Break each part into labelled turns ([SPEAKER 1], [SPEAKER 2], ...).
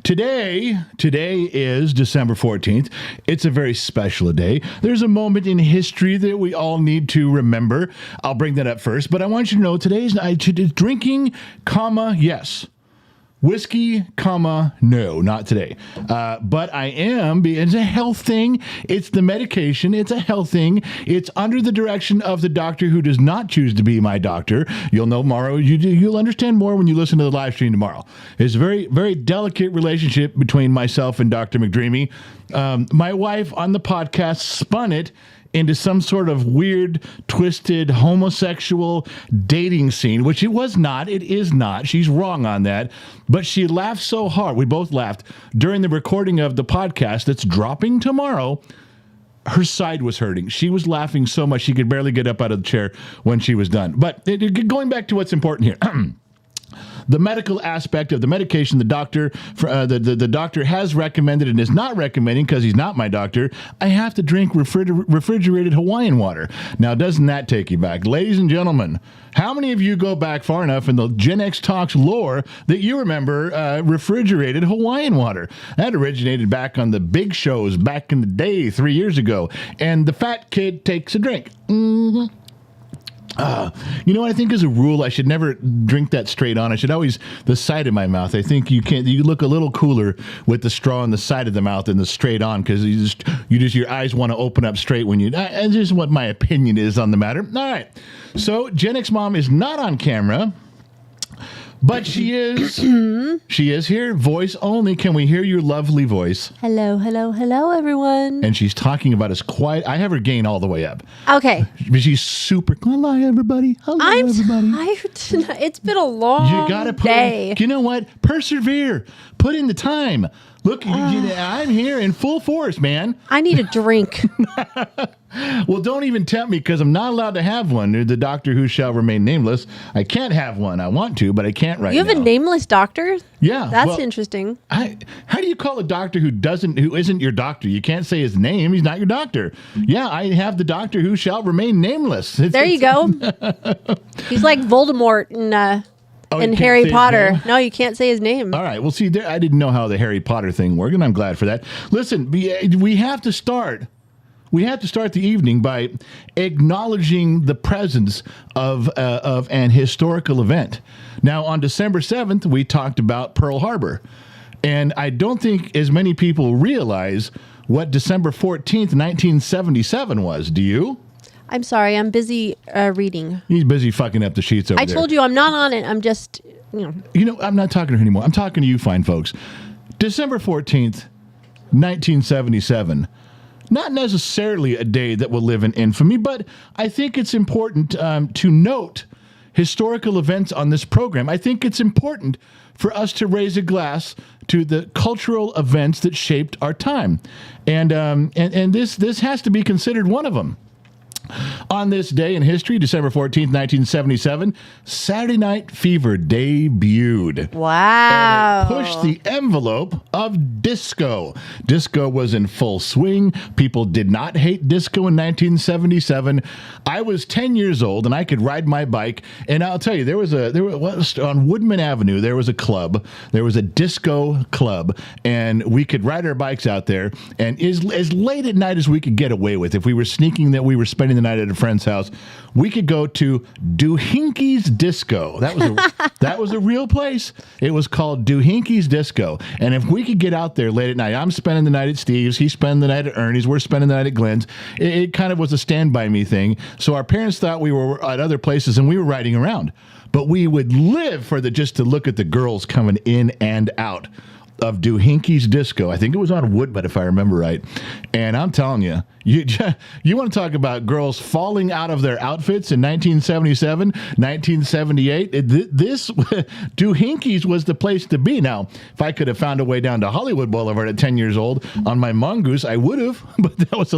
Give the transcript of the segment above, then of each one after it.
[SPEAKER 1] Today is December 14th. It's a very special day. There's a moment in history that we all need to remember. I'll bring that up first, but I want you to know today's drinking, yes. Whiskey, no, not today. But I am, it's a health thing. It's the medication. It's a health thing. It's under the direction of the doctor who does not choose to be my doctor. You'll know tomorrow. You'll understand more when you listen to the live stream tomorrow. It's a very, very delicate relationship between myself and Dr. McDreamy. My wife on the podcast spun it into some sort of weird, twisted, homosexual dating scene, which it was not. It is not. She's wrong on that. But she laughed so hard. We both laughed during the recording of the podcast that's dropping tomorrow. Her side was hurting. She was laughing so much she could barely get up out of the chair when she was done. But going back to what's important here. The medical aspect of the medication, the doctor has recommended and is not recommending because he's not my doctor. I have to drink refrigerated Hawaiian water. Now, doesn't that take you back? Ladies and gentlemen, how many of you go back far enough in the Gen X Talks lore that you remember refrigerated Hawaiian water? That originated back on the big shows back in the day 3 years ago. And the fat kid takes a drink. Mm-hmm. You know what I think is a rule? I should never drink that straight on. I should always the side of my mouth. I think you look a little cooler with the straw on the side of the mouth than the straight on because your eyes want to open up straight when you. And this is what my opinion is on the matter. All right, so Gen X Mom is not on camera. But she is. She is here. Voice only. Can we hear your lovely voice?
[SPEAKER 2] Hello, hello, hello, everyone.
[SPEAKER 1] And she's talking about as quiet. I have her gain all the way up.
[SPEAKER 2] Okay.
[SPEAKER 1] But she's super. Hello, everybody. Hello, everybody.
[SPEAKER 2] I'm tired tonight. It's been a long day.
[SPEAKER 1] You know what? Persevere. Put in the time. Look, I'm here in full force, man.
[SPEAKER 2] I need a drink.
[SPEAKER 1] Well, don't even tempt me because I'm not allowed to have one. The doctor who shall remain nameless. I can't have one. I want to, but I can't right now.
[SPEAKER 2] You have a nameless doctor?
[SPEAKER 1] Yeah.
[SPEAKER 2] That's interesting.
[SPEAKER 1] How do you call a doctor who isn't your doctor? You can't say his name. He's not your doctor. Yeah, I have the doctor who shall remain nameless.
[SPEAKER 2] There you go. He's like Voldemort in Harry Potter. No, you can't say his name.
[SPEAKER 1] All right. Well, see, I didn't know how the Harry Potter thing worked, and I'm glad for that. Listen, we have to start. We have to start the evening by acknowledging the presence of an historical event. Now, on December 7th, we talked about Pearl Harbor. And I don't think as many people realize what December 14th, 1977 was. Do you?
[SPEAKER 2] I'm sorry. I'm busy reading.
[SPEAKER 1] He's busy fucking up the sheets over there.
[SPEAKER 2] I told you I'm not on it. I'm just,
[SPEAKER 1] I'm not talking to her anymore. I'm talking to you fine folks. December 14th, 1977. Not necessarily a day that will live in infamy, but I think it's important to note historical events on this program. I think it's important for us to raise a glass to the cultural events that shaped our time. And this has to be considered one of them. On this day in history, December 14th, 1977, Saturday Night Fever debuted.
[SPEAKER 2] Wow.
[SPEAKER 1] And it pushed the envelope of disco. Disco was in full swing. People did not hate disco in 1977. I was 10 years old and I could ride my bike. And I'll tell you, there was on Woodman Avenue, there was a club. There was a disco club. And we could ride our bikes out there. And as late at night as we could get away with, if we were sneaking that we were spending the night at a friend's house, we could go to Doohinkie's Disco. That was a real place. It was called Doohinkie's Disco. And if we could get out there late at night, I'm spending the night at Steve's, he's spending the night at Ernie's, we're spending the night at Glenn's. It kind of was a stand-by me thing. So our parents thought we were at other places and we were riding around. But we would live for just to look at the girls coming in and out of Doohinkie's Disco. I think it was on Woodbud, if I remember right. And I'm telling you, you want to talk about girls falling out of their outfits in 1977, 1978. This Doohinkie's was the place to be. Now, if I could have found a way down to Hollywood Boulevard at 10 years old on my mongoose, I would have. But that was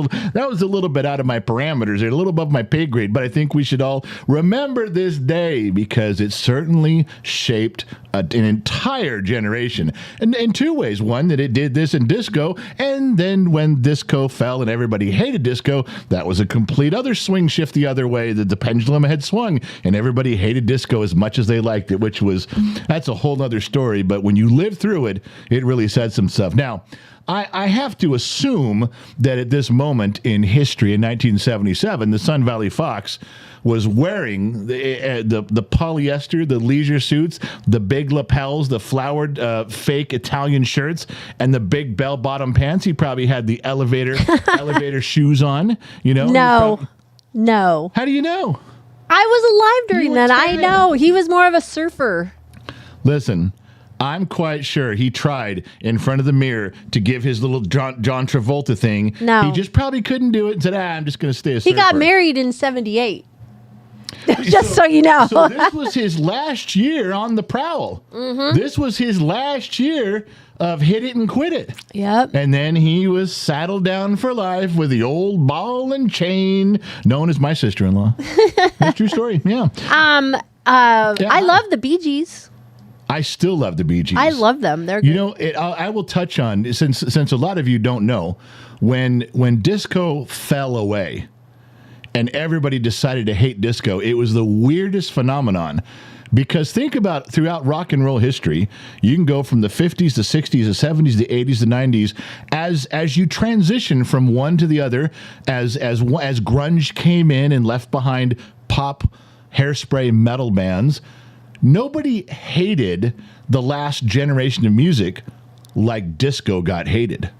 [SPEAKER 1] a little bit out of my parameters. They're a little above my pay grade. But I think we should all remember this day because it certainly shaped an entire generation. And in two ways. One, that it did this in disco, and then when disco fell and everybody hated disco, that was a complete other swing shift the other way, that the pendulum had swung, and everybody hated disco as much as they liked it, that's a whole other story. But when you live through it, it really said some stuff. Now, I have to assume that at this moment in history, in 1977, the Sun Valley Fox was wearing the polyester, the leisure suits, the big lapels, the flowered fake Italian shirts, and the big bell-bottom pants. He probably had the elevator shoes on.
[SPEAKER 2] No.
[SPEAKER 1] How do you know?
[SPEAKER 2] I was alive during that. I know. He was more of a surfer.
[SPEAKER 1] Listen. I'm quite sure he tried in front of the mirror to give his little John Travolta thing.
[SPEAKER 2] No.
[SPEAKER 1] He just probably couldn't do it and said, I'm just going to stay a surfer.
[SPEAKER 2] He got married in 78. Just so you know.
[SPEAKER 1] So this was his last year on the prowl. Mm-hmm. This was his last year of hit it and quit it.
[SPEAKER 2] Yep.
[SPEAKER 1] And then he was saddled down for life with the old ball and chain known as my sister-in-law. That's a true story. Yeah.
[SPEAKER 2] I love the Bee Gees.
[SPEAKER 1] I still love the Bee Gees.
[SPEAKER 2] I love them. They're good.
[SPEAKER 1] I will touch on, since a lot of you don't know, when disco fell away and everybody decided to hate disco, it was the weirdest phenomenon. Because think about throughout rock and roll history, you can go from the 50s, the 60s, the 70s, the 80s, the 90s, as you transition from one to the other, as grunge came in and left behind pop, hairspray, metal bands. Nobody hated the last generation of music like disco got hated.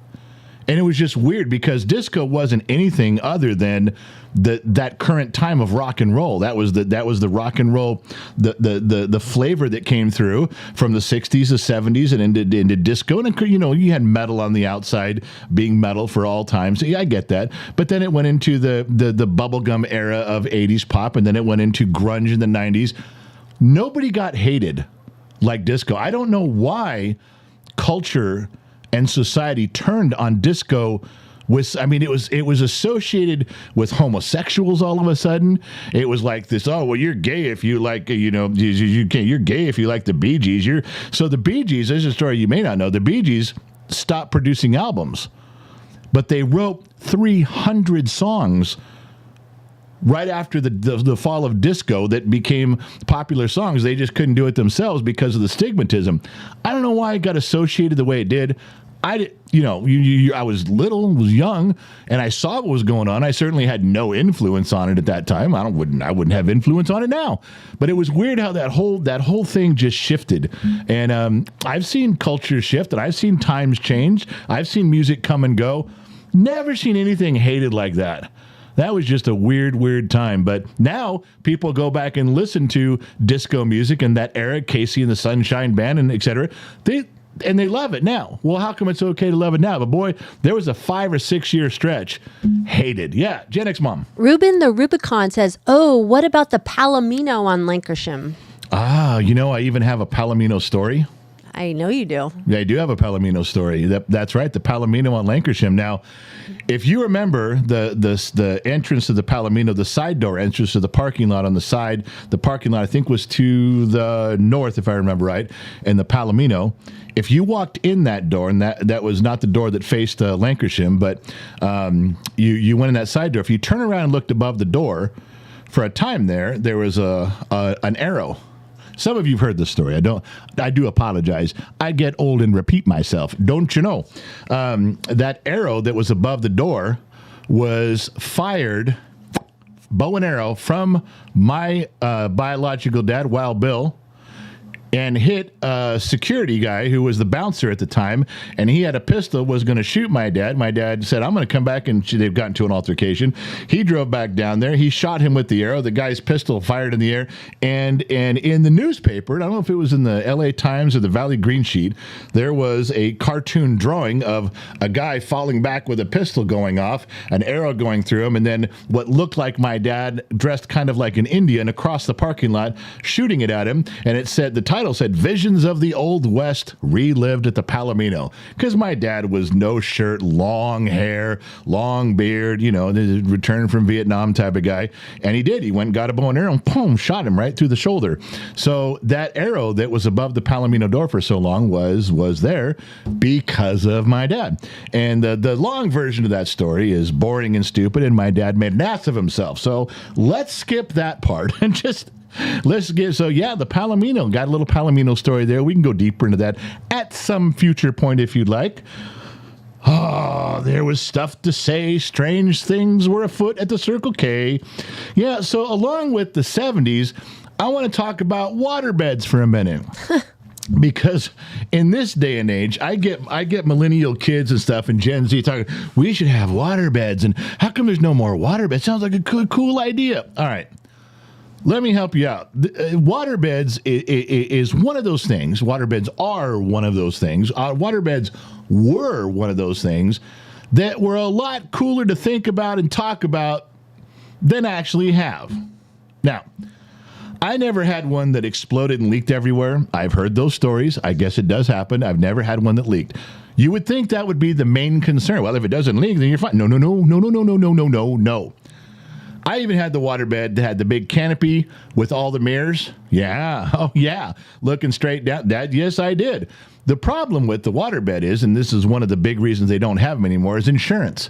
[SPEAKER 1] And it was just weird because disco wasn't anything other than that current time of rock and roll. That was the rock and roll, the flavor that came through from the 60s, the 70s, and into disco. And you had metal on the outside being metal for all time. So yeah, I get that. But then it went into the bubblegum era of 80s pop, and then it went into grunge in the 90s. Nobody got hated like disco. I don't know why culture and society turned on disco. It was associated with homosexuals all of a sudden. It was like this, you're gay if you like, you're gay if you like the Bee Gees. So the Bee Gees, there's a story you may not know. The Bee Gees stopped producing albums, but they wrote 300 songs right after the fall of disco that became popular songs. They just couldn't do it themselves because of the stigmatism. I don't know why it got associated the way it did. I was little, was young, and I saw what was going on. I certainly had no influence on it at that time. I wouldn't have influence on it now. But it was weird how that whole thing just shifted. And I've seen culture shift, and I've seen times change. I've seen music come and go. Never seen anything hated like that. That was just a weird time. But now people go back and listen to disco music and that era, Casey and the Sunshine Band and et cetera. They love it now. Well, how come it's okay to love it now? But boy, there was a 5 or 6 year stretch. Hated. Yeah. Gen X Mom.
[SPEAKER 2] Ruben the Rubicon says, what about the Palomino on Lancashire?
[SPEAKER 1] I even have a Palomino story.
[SPEAKER 2] I know you do.
[SPEAKER 1] Yeah, I do have a Palomino story. That's right, the Palomino on Lancashire. Now, if you remember the entrance to the Palomino, the side door entrance to the parking lot on the side, the parking lot I think was to the north, if I remember right, and the Palomino. If you walked in that door, and that was not the door that faced Lancashire, but you went in that side door. If you turn around and looked above the door, for a time there was an arrow. Some of you've heard this story. I do apologize. I get old and repeat myself. Don't you know? That arrow that was above the door was fired, bow and arrow, from my biological dad, Wild Bill, and hit a security guy who was the bouncer at the time, and he had a pistol, was going to shoot my dad. My dad said, I'm going to come back, and they've gotten to an altercation. He drove back down there. He shot him with the arrow. The guy's pistol fired in the air, and in the newspaper, I don't know if it was in the LA Times or the Valley Green Sheet, there was a cartoon drawing of a guy falling back with a pistol going off, an arrow going through him, and then what looked like my dad dressed kind of like an Indian across the parking lot shooting it at him, and it said, the title title said, Visions of the Old West Relived at the Palomino. Because my dad was no shirt, long hair, long beard, the return from Vietnam type of guy. And he did. He went and got a bow and arrow and boom, shot him right through the shoulder. So that arrow that was above the Palomino door for so long was there because of my dad. And the long version of that story is boring and stupid, and my dad made an ass of himself. So let's skip that part and just... the Palomino, got a little Palomino story there. We can go deeper into that at some future point if you'd like. Oh, there was stuff to say. Strange things were afoot at the Circle K. Yeah, so along with the 70s, I want to talk about waterbeds for a minute. Because in this day and age, I get millennial kids and stuff and Gen Z talking, we should have waterbeds, and how come there's no more waterbeds? Sounds like a cool idea. All right. Let me help you out. Waterbeds is one of those things. Waterbeds are one of those things. Waterbeds were one of those things that were a lot cooler to think about and talk about than actually have. Now, I never had one that exploded and leaked everywhere. I've heard those stories. I guess it does happen. I've never had one that leaked. You would think that would be the main concern. Well, if it doesn't leak, then you're fine. No. I even had the waterbed that had the big canopy with all the mirrors. Yeah. Oh, yeah. Looking straight down. Yes, I did. The problem with the waterbed is, and this is one of the big reasons they don't have them anymore, is insurance.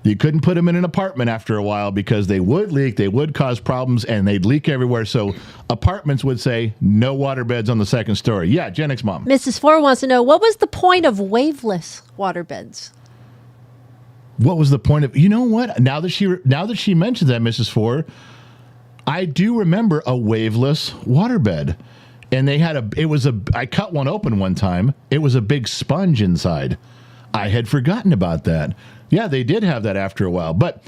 [SPEAKER 1] You couldn't put them in an apartment after a while because they would leak, they would cause problems, and they'd leak everywhere. So apartments would say, no waterbeds on the second story. Yeah, Gen X Mom.
[SPEAKER 2] Mrs. Four wants to know, what was the point of waveless waterbeds?
[SPEAKER 1] What was the point of, you know what? Now that she mentions that, Mrs. Four, I do remember a waveless waterbed. And they had I cut one open one time. It was a big sponge inside. I had forgotten about that. Yeah, they did have that after a while. But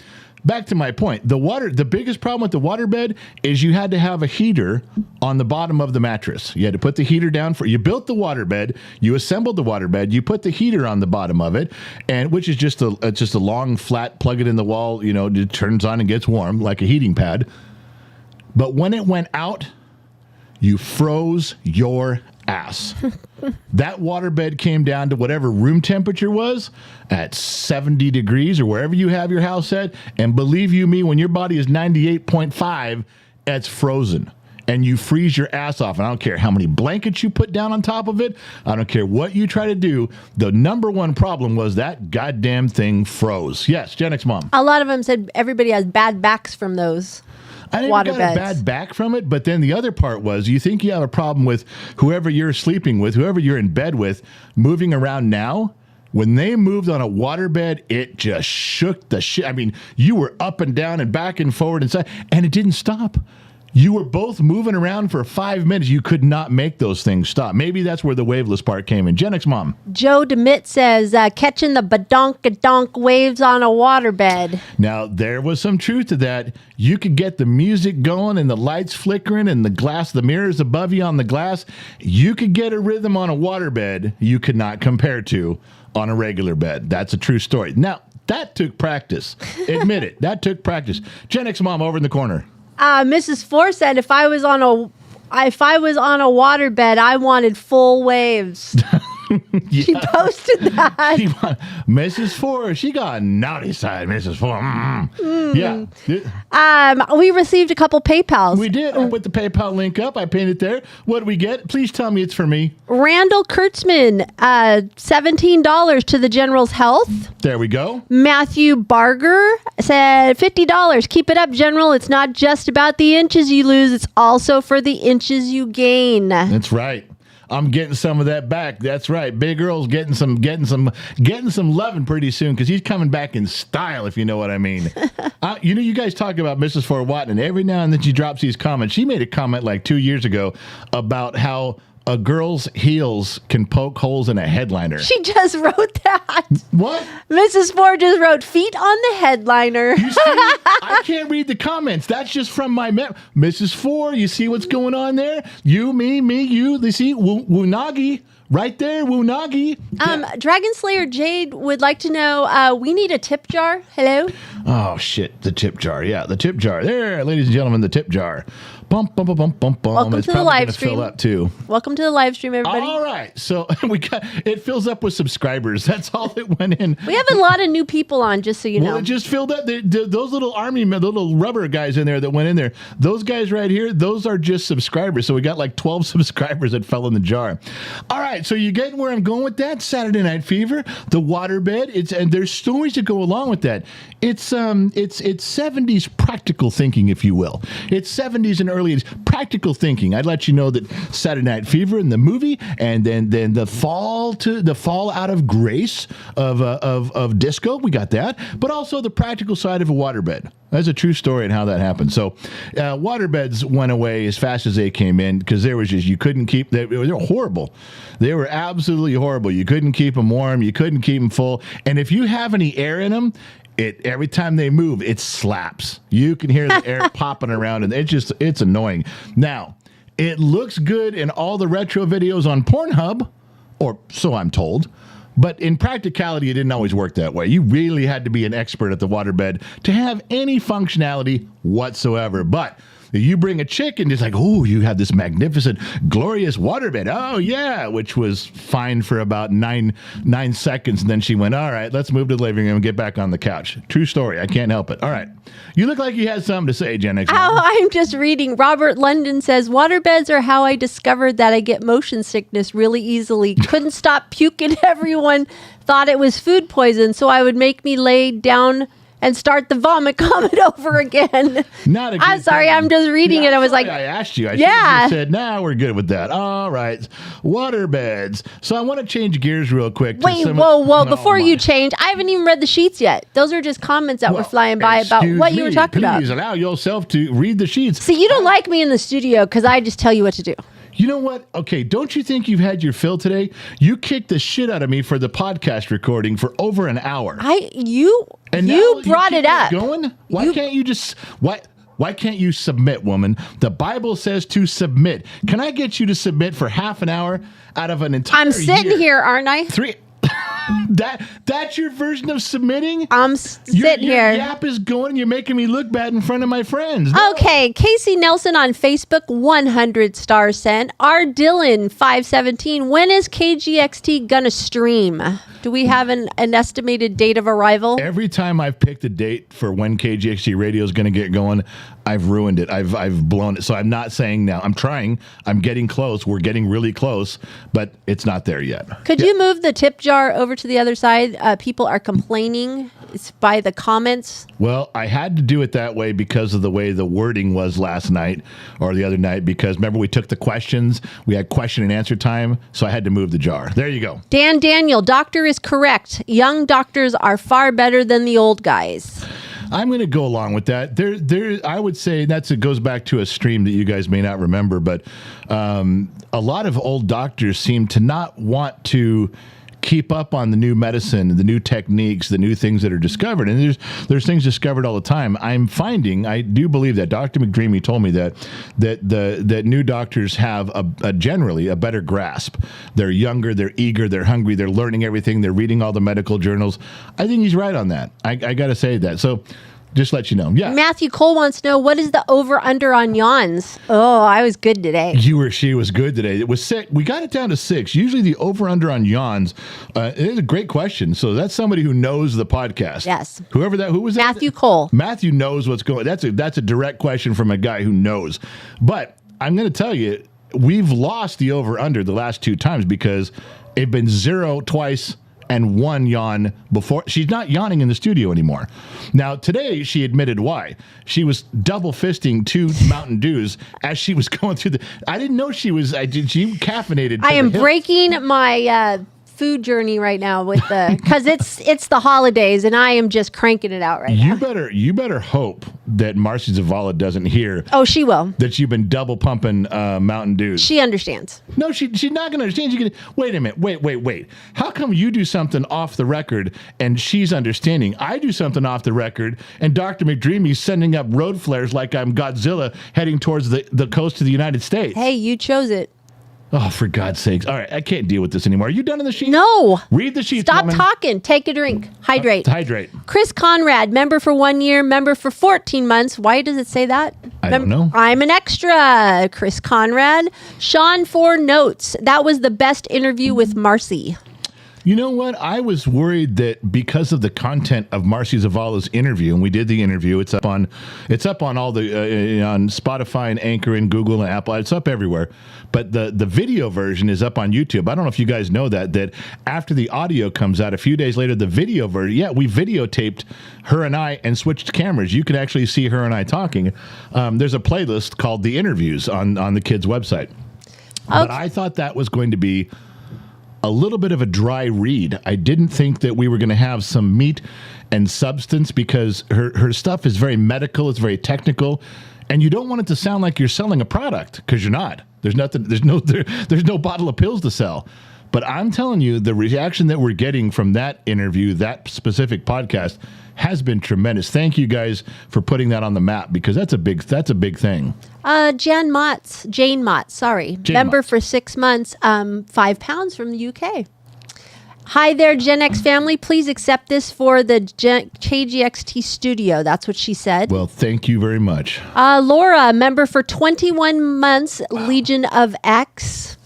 [SPEAKER 1] back to my point, the biggest problem with the waterbed is you had to have a heater on the bottom of the mattress. You had to put the heater down you built the waterbed, you assembled the waterbed, you put the heater on the bottom of it, and which is just a long flat, plug it in the wall, it turns on and gets warm like a heating pad. But when it went out, you froze your ass. That waterbed came down to whatever room temperature was at 70 degrees or wherever you have your house at. And believe you me, when your body is 98.5, it's frozen. And you freeze your ass off. And I don't care how many blankets you put down on top of it. I don't care what you try to do. The number one problem was that goddamn thing froze. Yes, Gen X Mom.
[SPEAKER 2] A lot of them said everybody has bad backs from those.
[SPEAKER 1] I never got a bad back from it, but then the other part was you think you have a problem with whoever you're sleeping with, whoever you're in bed with, moving around now. When they moved on a waterbed, it just shook the shit. I mean, you were up and down and back and forward and side, and it didn't stop. You were both moving around for 5 minutes. You could not make those things stop. Maybe that's where the waveless part came in. Gen X Mom.
[SPEAKER 2] Joe DeMitt says, catching the badonk-a-donk waves on a waterbed.
[SPEAKER 1] Now, there was some truth to that. You could get the music going and the lights flickering and the mirrors above you on the glass. You could get a rhythm on a waterbed you could not compare to on a regular bed. That's a true story. Now, that took practice. Admit it. That took practice. Gen X Mom over in the corner.
[SPEAKER 2] Mrs. Four said, if I was on a waterbed, I wanted full waves.
[SPEAKER 1] Yeah.
[SPEAKER 2] She posted that.
[SPEAKER 1] Mrs. Four, she got naughty side, Mrs. Four. Yeah.
[SPEAKER 2] We received a couple PayPals.
[SPEAKER 1] We did. I put the PayPal link up. I pinned it there. What did we get? Please tell me it's for me.
[SPEAKER 2] Randall Kurtzman, $17 to the General's Health.
[SPEAKER 1] There we go.
[SPEAKER 2] Matthew Barger said $50. Keep it up, General. It's not just about the inches you lose. It's also for the inches you gain.
[SPEAKER 1] That's right. I'm getting some of that back. That's right. Big Earl's getting some loving pretty soon because he's coming back in style, if you know what I mean. You guys talk about Mrs. Fort Watton, and every now and then she drops these comments. She made a comment like 2 years ago about how a girl's heels can poke holes in a headliner.
[SPEAKER 2] She just wrote that.
[SPEAKER 1] What?
[SPEAKER 2] Mrs. Ford just wrote feet on the headliner.
[SPEAKER 1] You see, I can't read the comments. That's just from my Mrs. Ford, you see what's going on there? You, me, you. You see, Woonagi. Right there, Woonagi. Yeah.
[SPEAKER 2] Dragon Slayer Jade would like to know, we need a tip jar. Hello?
[SPEAKER 1] Oh, shit. The tip jar. Yeah, the tip jar. There, ladies and gentlemen, the tip jar. Bum, bum, bum, bum, bum, bum.
[SPEAKER 2] Welcome
[SPEAKER 1] It's
[SPEAKER 2] to the
[SPEAKER 1] probably
[SPEAKER 2] live
[SPEAKER 1] gonna
[SPEAKER 2] stream.
[SPEAKER 1] fill up too.
[SPEAKER 2] Welcome to the live stream, everybody.
[SPEAKER 1] All right, so it fills up with subscribers. That's all that went in.
[SPEAKER 2] We have a lot of new people on, just so you
[SPEAKER 1] Well,
[SPEAKER 2] know.
[SPEAKER 1] it just filled up. Those little army men, the little rubber guys in there that went in there, those guys right here, those are just subscribers. So we got like 12 subscribers that fell in the jar. All right, so you get where I'm going with that? Saturday Night Fever, the waterbed. And there's stories that go along with that. It's 70s practical thinking, if you will. It's 70s and early 80s practical thinking. I'd let you know that Saturday Night Fever in the movie, and then the fall out of grace of disco. We got that, but also the practical side of a waterbed. That's a true story and how that happened. So, waterbeds went away as fast as they came in because there was just you couldn't keep. They were horrible. They were absolutely horrible. You couldn't keep them warm. You couldn't keep them full. And if you have any air in them, every time they move, it slaps. You can hear the air popping around, and it's annoying. Now, it looks good in all the retro videos on Pornhub, or so I'm told. But in practicality, it didn't always work that way. You really had to be an expert at the waterbed to have any functionality whatsoever. But you bring a chick and it's like, oh, you have this magnificent, glorious waterbed. Oh, yeah, which was fine for about nine seconds. And then she went, all right, let's move to the living room and get back on the couch. True story. I can't help it. All right. You look like you had something to say, Gen X.
[SPEAKER 2] Oh, I'm just reading. Robert London says, waterbeds are how I discovered that I get motion sickness really easily. Couldn't stop puking. Everyone thought it was food poison, so I would make me lay down and start the vomit comment over again.
[SPEAKER 1] Not a good
[SPEAKER 2] I'm sorry,
[SPEAKER 1] thing.
[SPEAKER 2] I'm just reading it. I was like,
[SPEAKER 1] I asked you. I
[SPEAKER 2] yeah.
[SPEAKER 1] just said, nah, we're good with that. All right. Waterbeds. So I want to change gears real quick.
[SPEAKER 2] Wait, whoa. Before you change, I haven't even read the sheets yet. Those are just comments that were flying by about what you were talking about.
[SPEAKER 1] Please allow yourself to read the sheets.
[SPEAKER 2] See, you don't like me in the studio because I just tell you what to do.
[SPEAKER 1] You know what? Okay, don't you think you've had your fill today? You kicked the shit out of me for the podcast recording for over an hour.
[SPEAKER 2] You brought it up.
[SPEAKER 1] Going? Why can't you just why can't you submit, woman? The Bible says to submit. Can I get you to submit for half an hour out of an entire
[SPEAKER 2] I'm sitting
[SPEAKER 1] year?
[SPEAKER 2] here, aren't I?
[SPEAKER 1] That's your version of submitting?
[SPEAKER 2] I'm sitting here.
[SPEAKER 1] Your yap is going and you're making me look bad in front of my friends. No.
[SPEAKER 2] Okay, Casey Nelson on Facebook, 100 stars sent. R. Dillon, 517. When is KGXT gonna stream? Do we have an estimated date of arrival?
[SPEAKER 1] Every time I've picked a date for when KGXT radio is going to get going, I've ruined it. I've blown it. So I'm not saying now. I'm trying. I'm getting close. We're getting really close, but it's not there yet.
[SPEAKER 2] Could you move the tip jar over to the other side? People are complaining. It's by the comments.
[SPEAKER 1] Well, I had to do it that way because of the way the wording was last night or the other night, because remember we took the questions. We had question and answer time, so I had to move the jar. There you go.
[SPEAKER 2] Dan Daniel, doctor is correct. Young doctors are far better than the old guys.
[SPEAKER 1] I'm going to go along with that. There. I would say it goes back to a stream that you guys may not remember, but a lot of old doctors seem to not want to keep up on the new medicine, the new techniques, the new things that are discovered. And there's things discovered all the time. I'm finding, I do believe that Dr. McDreamy told me that new doctors have generally a better grasp. They're younger, they're eager, they're hungry, they're learning everything, they're reading all the medical journals. I think he's right on that. I got to say that. So just let you know. Yeah.
[SPEAKER 2] Matthew Cole wants to know, what is the over-under on yawns? Oh, I was good today.
[SPEAKER 1] She was good today. It was 6. We got it down to 6. Usually the over-under on yawns, it is a great question. So that's somebody who knows the podcast.
[SPEAKER 2] Yes.
[SPEAKER 1] Who was that?
[SPEAKER 2] Matthew Cole.
[SPEAKER 1] Matthew knows what's going on. That's a direct question from a guy who knows. But I'm going to tell you, we've lost the over-under the last 2 times because it's been 0 twice and 1 yawn before. She's not yawning in the studio anymore. Now, today, she admitted why. She was double fisting 2 Mountain Dews as she was going through I didn't know she caffeinated.
[SPEAKER 2] I am breaking my food journey right now with because it's the holidays and I am just cranking it out right now.
[SPEAKER 1] You better hope that Marcy Zavala doesn't hear.
[SPEAKER 2] Oh, she will.
[SPEAKER 1] That you've been double pumping Mountain Dews.
[SPEAKER 2] She understands.
[SPEAKER 1] No, she's not going to understand. She's going to wait a minute. Wait. How come you do something off the record and she's understanding? I do something off the record and Dr. McDreamy's sending up road flares like I'm Godzilla heading towards the coast of the United States.
[SPEAKER 2] Hey, you chose it.
[SPEAKER 1] Oh, for God's sakes. All right, I can't deal with this anymore. Are you done in the sheet?
[SPEAKER 2] No.
[SPEAKER 1] Read the sheet.
[SPEAKER 2] Stop talking. Take a drink. Hydrate.
[SPEAKER 1] Hydrate.
[SPEAKER 2] Chris Conrad, member for 1 year, member for 14 months. Why does it say that?
[SPEAKER 1] I don't know.
[SPEAKER 2] I'm an extra. Chris Conrad. Sean 4 notes. That was the best interview with Marcy.
[SPEAKER 1] You know what? I was worried that because of the content of Marcy Zavala's interview, and we did the interview. It's up on all the on Spotify and Anchor and Google and Apple. It's up everywhere. But the video version is up on YouTube. I don't know if you guys know that after the audio comes out, a few days later, the video version. Yeah, we videotaped her and I and switched cameras. You can actually see her and I talking. There's a playlist called The Interviews on the kids' website. Okay. But I thought that was going to be a little bit of a dry read. I didn't think that we were going to have some meat and substance because her stuff is very medical. It's very technical. And you don't want it to sound like you're selling a product because you're not. There's nothing. There's no bottle of pills to sell. But I'm telling you, the reaction that we're getting from that interview, that specific podcast, has been tremendous. Thank you guys for putting that on the map because that's a big thing.
[SPEAKER 2] Jane Motts, member for 6 months, 5 pounds from the UK. Hi there, Gen X family. Please accept this for the KGXT studio. That's what she said.
[SPEAKER 1] Well, thank you very much.
[SPEAKER 2] Laura, member for 21 months, wow. Legion of X.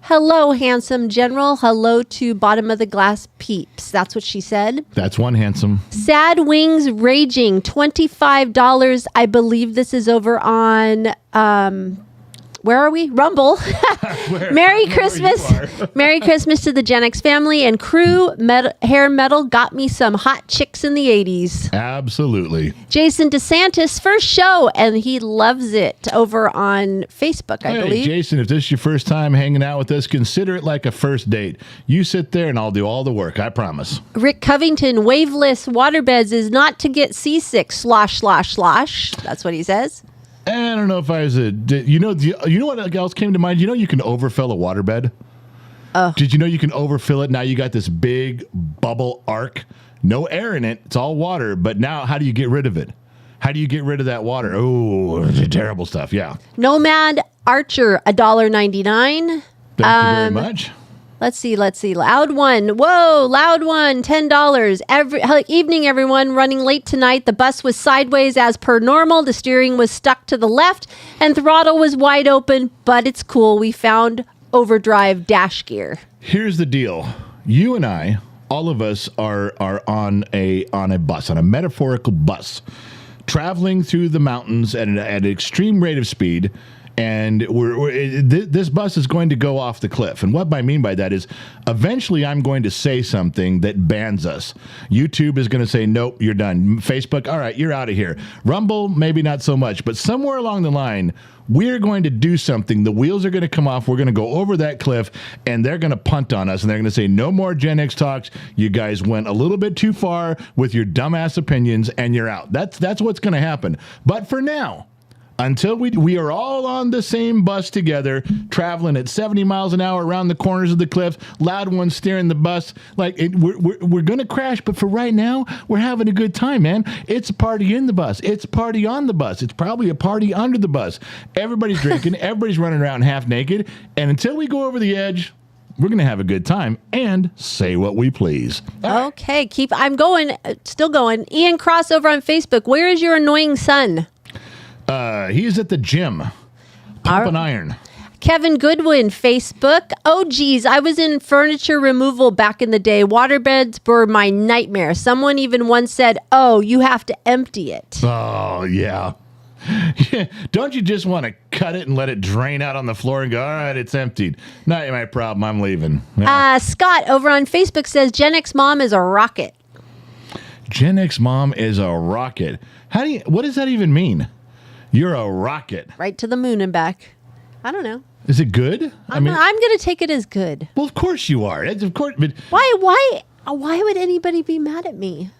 [SPEAKER 2] Hello, handsome general. Hello to bottom of the glass peeps. That's what she said.
[SPEAKER 1] That's one handsome.
[SPEAKER 2] Sad Wings Raging, $25. I believe this is over on, where are we? Rumble. Merry Christmas. Merry Christmas to the Gen X family and crew. Hair metal got me some hot chicks in the 80s.
[SPEAKER 1] Absolutely.
[SPEAKER 2] Jason DeSantis, first show, and he loves it over on Facebook, I believe.
[SPEAKER 1] Jason, if this is your first time hanging out with us, consider it like a first date. You sit there and I'll do all the work, I promise. Rick
[SPEAKER 2] Covington, waveless waterbeds is not to get seasick, ///. That's what he says.
[SPEAKER 1] I don't know if I was you know what else came to mind? You know you can overfill a waterbed?
[SPEAKER 2] Oh.
[SPEAKER 1] Did you know you can overfill it? Now you got this big bubble arc. No air in it. It's all water. But now how do you get rid of it? How do you get rid of that water? Oh, terrible stuff. Yeah.
[SPEAKER 2] Nomad Archer, $1.99.
[SPEAKER 1] Thank you very much.
[SPEAKER 2] Let's see. Loud One. Whoa, Loud One, $10. Evening, everyone. Running late tonight. The bus was sideways as per normal. The steering was stuck to the left and throttle was wide open, but it's cool. We found overdrive dash gear.
[SPEAKER 1] Here's the deal. You and I, all of us are on a bus, on a metaphorical bus, traveling through the mountains at an extreme rate of speed. And this bus is going to go off the cliff. And what I mean by that is eventually I'm going to say something that bans us. YouTube is going to say, nope, you're done. Facebook, all right, you're out of here. Rumble, maybe not so much. But somewhere along the line, we're going to do something. The wheels are going to come off. We're going to go over that cliff, and they're going to punt on us. And they're going to say, no more Gen X talks. You guys went a little bit too far with your dumbass opinions, and you're out. That's what's going to happen. But for now, until we are all on the same bus together, traveling at 70 miles an hour around the corners of the cliff, Loud One steering the bus, we're going to crash. But for right now, we're having a good time, man. It's a party in the bus. It's a party on the bus. It's probably a party under the bus. Everybody's drinking. Everybody's running around half naked. And until we go over the edge, we're going to have a good time and say what we please.
[SPEAKER 2] Okay, I'm going, still going. Ian Cross over on Facebook. Where is your annoying son?
[SPEAKER 1] He's at the gym, pumping iron.
[SPEAKER 2] Kevin Goodwin, Facebook. Oh, geez, I was in furniture removal back in the day. Waterbeds were my nightmare. Someone even once said, oh, you have to empty it.
[SPEAKER 1] Oh, yeah. Don't you just want to cut it and let it drain out on the floor and go, all right, it's emptied. Not my problem. I'm leaving. Yeah.
[SPEAKER 2] Scott over on Facebook says, Gen X mom is a rocket.
[SPEAKER 1] Gen X mom is a rocket. What does that even mean? You're a rocket.
[SPEAKER 2] Right to the moon and back. I don't know.
[SPEAKER 1] Is it good?
[SPEAKER 2] I'm going to take it as good.
[SPEAKER 1] Well, of course you are. Of course. But
[SPEAKER 2] why would anybody be mad at me?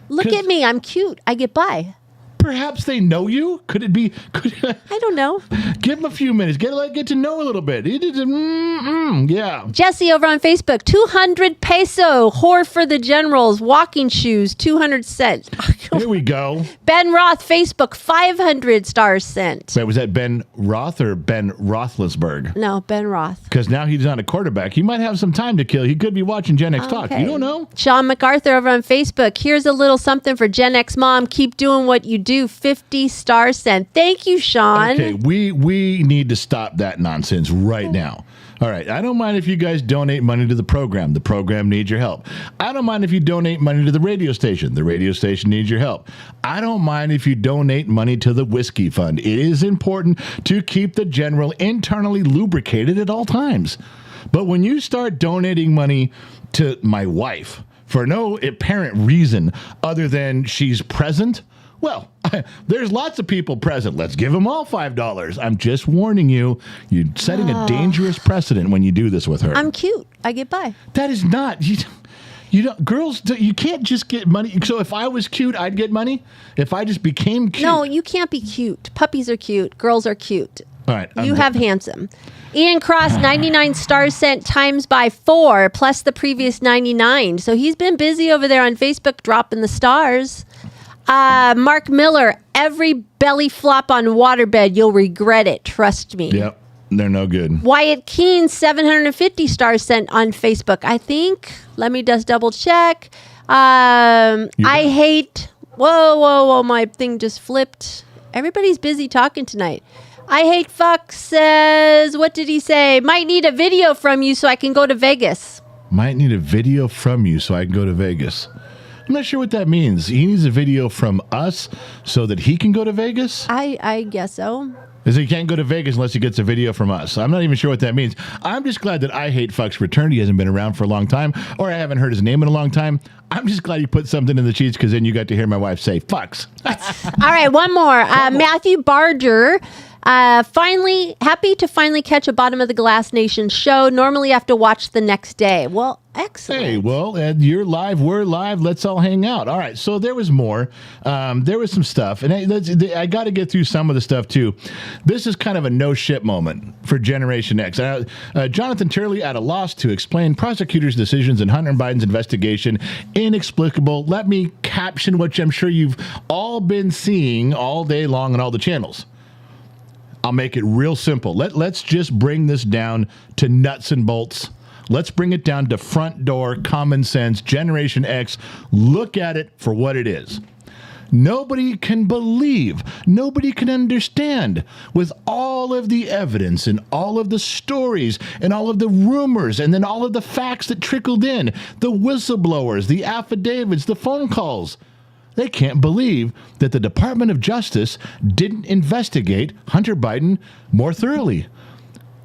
[SPEAKER 2] Look at me. I'm cute. I get by.
[SPEAKER 1] Perhaps they know you. Could it be?
[SPEAKER 2] I don't know.
[SPEAKER 1] Give them a few minutes. Get to know a little bit. Yeah.
[SPEAKER 2] Jesse over on Facebook. 200 peso. Whore for the generals. Walking shoes. 200 cents.
[SPEAKER 1] Here we go.
[SPEAKER 2] Ben Roth Facebook. 500 stars sent.
[SPEAKER 1] Wait, was that Ben Roth or Ben Roethlisberger?
[SPEAKER 2] No, Ben Roth.
[SPEAKER 1] Because now he's not a quarterback. He might have some time to kill. He could be watching Gen X Talk. You don't know.
[SPEAKER 2] Sean MacArthur over on Facebook. Here's a little something for Gen X mom. Keep doing what you do. you. 50 stars sent. Thank you, Sean.
[SPEAKER 1] Okay, we need to stop that nonsense right now. All right, I don't mind if you guys donate money to the program. The program needs your help. I don't mind if you donate money to the radio station. The radio station needs your help. I don't mind if you donate money to the whiskey fund. It is important to keep the general internally lubricated at all times. But when you start donating money to my wife for no apparent reason other than she's present, well, there's lots of people present. Let's give them all $5. I'm just warning you. You're setting a dangerous precedent when you do this with her.
[SPEAKER 2] I'm cute. I get by.
[SPEAKER 1] That is not. You don't. Girls, you can't just get money. So if I was cute, I'd get money. If I just became cute.
[SPEAKER 2] No, you can't be cute. Puppies are cute. Girls are cute.
[SPEAKER 1] All right.
[SPEAKER 2] You have handsome. Ian Cross, 99 stars sent times by 4 plus the previous 99. So he's been busy over there on Facebook dropping the stars. Mark Miller, every belly flop on waterbed, you'll regret it. Trust me.
[SPEAKER 1] Yep. They're no good.
[SPEAKER 2] Wyatt Keene, 750 stars sent on Facebook. I think, let me just double check. I hate, whoa, my thing just flipped. Everybody's busy talking tonight. I hate fuck says, what did he say? Might need a video from you so I can go to Vegas.
[SPEAKER 1] Might need a video from you so I can go to Vegas. I'm not sure what that means. He needs a video from us so that he can go to Vegas?
[SPEAKER 2] I guess so.
[SPEAKER 1] Is he can't go to Vegas unless he gets a video from us. I'm not even sure what that means. I'm just glad that I Hate Fuck's returned. He hasn't been around for a long time, or I haven't heard his name in a long time. I'm just glad you put something in the sheets because then you got to hear my wife say, fucks.
[SPEAKER 2] All right, one more. Matthew Barger. Happy to finally catch a Bottom of the Glass Nation show. Normally I have to watch the next day. Well, excellent.
[SPEAKER 1] Hey, well, you're live, we're live. Let's all hang out. All right, so there was more. There was some stuff, and I got to get through some of the stuff, too. This is kind of a no-shit moment for Generation X. Jonathan Turley at a loss to explain prosecutors' decisions in Hunter Biden's investigation. Inexplicable. Let me caption what I'm sure you've all been seeing all day long on all the channels. I'll make it real simple. Let's just bring this down to nuts and bolts. Let's bring it down to front door, common sense, Generation X. Look at it for what it is. Nobody can believe, nobody can understand with all of the evidence and all of the stories and all of the rumors and then all of the facts that trickled in, the whistleblowers, the affidavits, the phone calls. They can't believe that the Department of Justice didn't investigate Hunter Biden more thoroughly.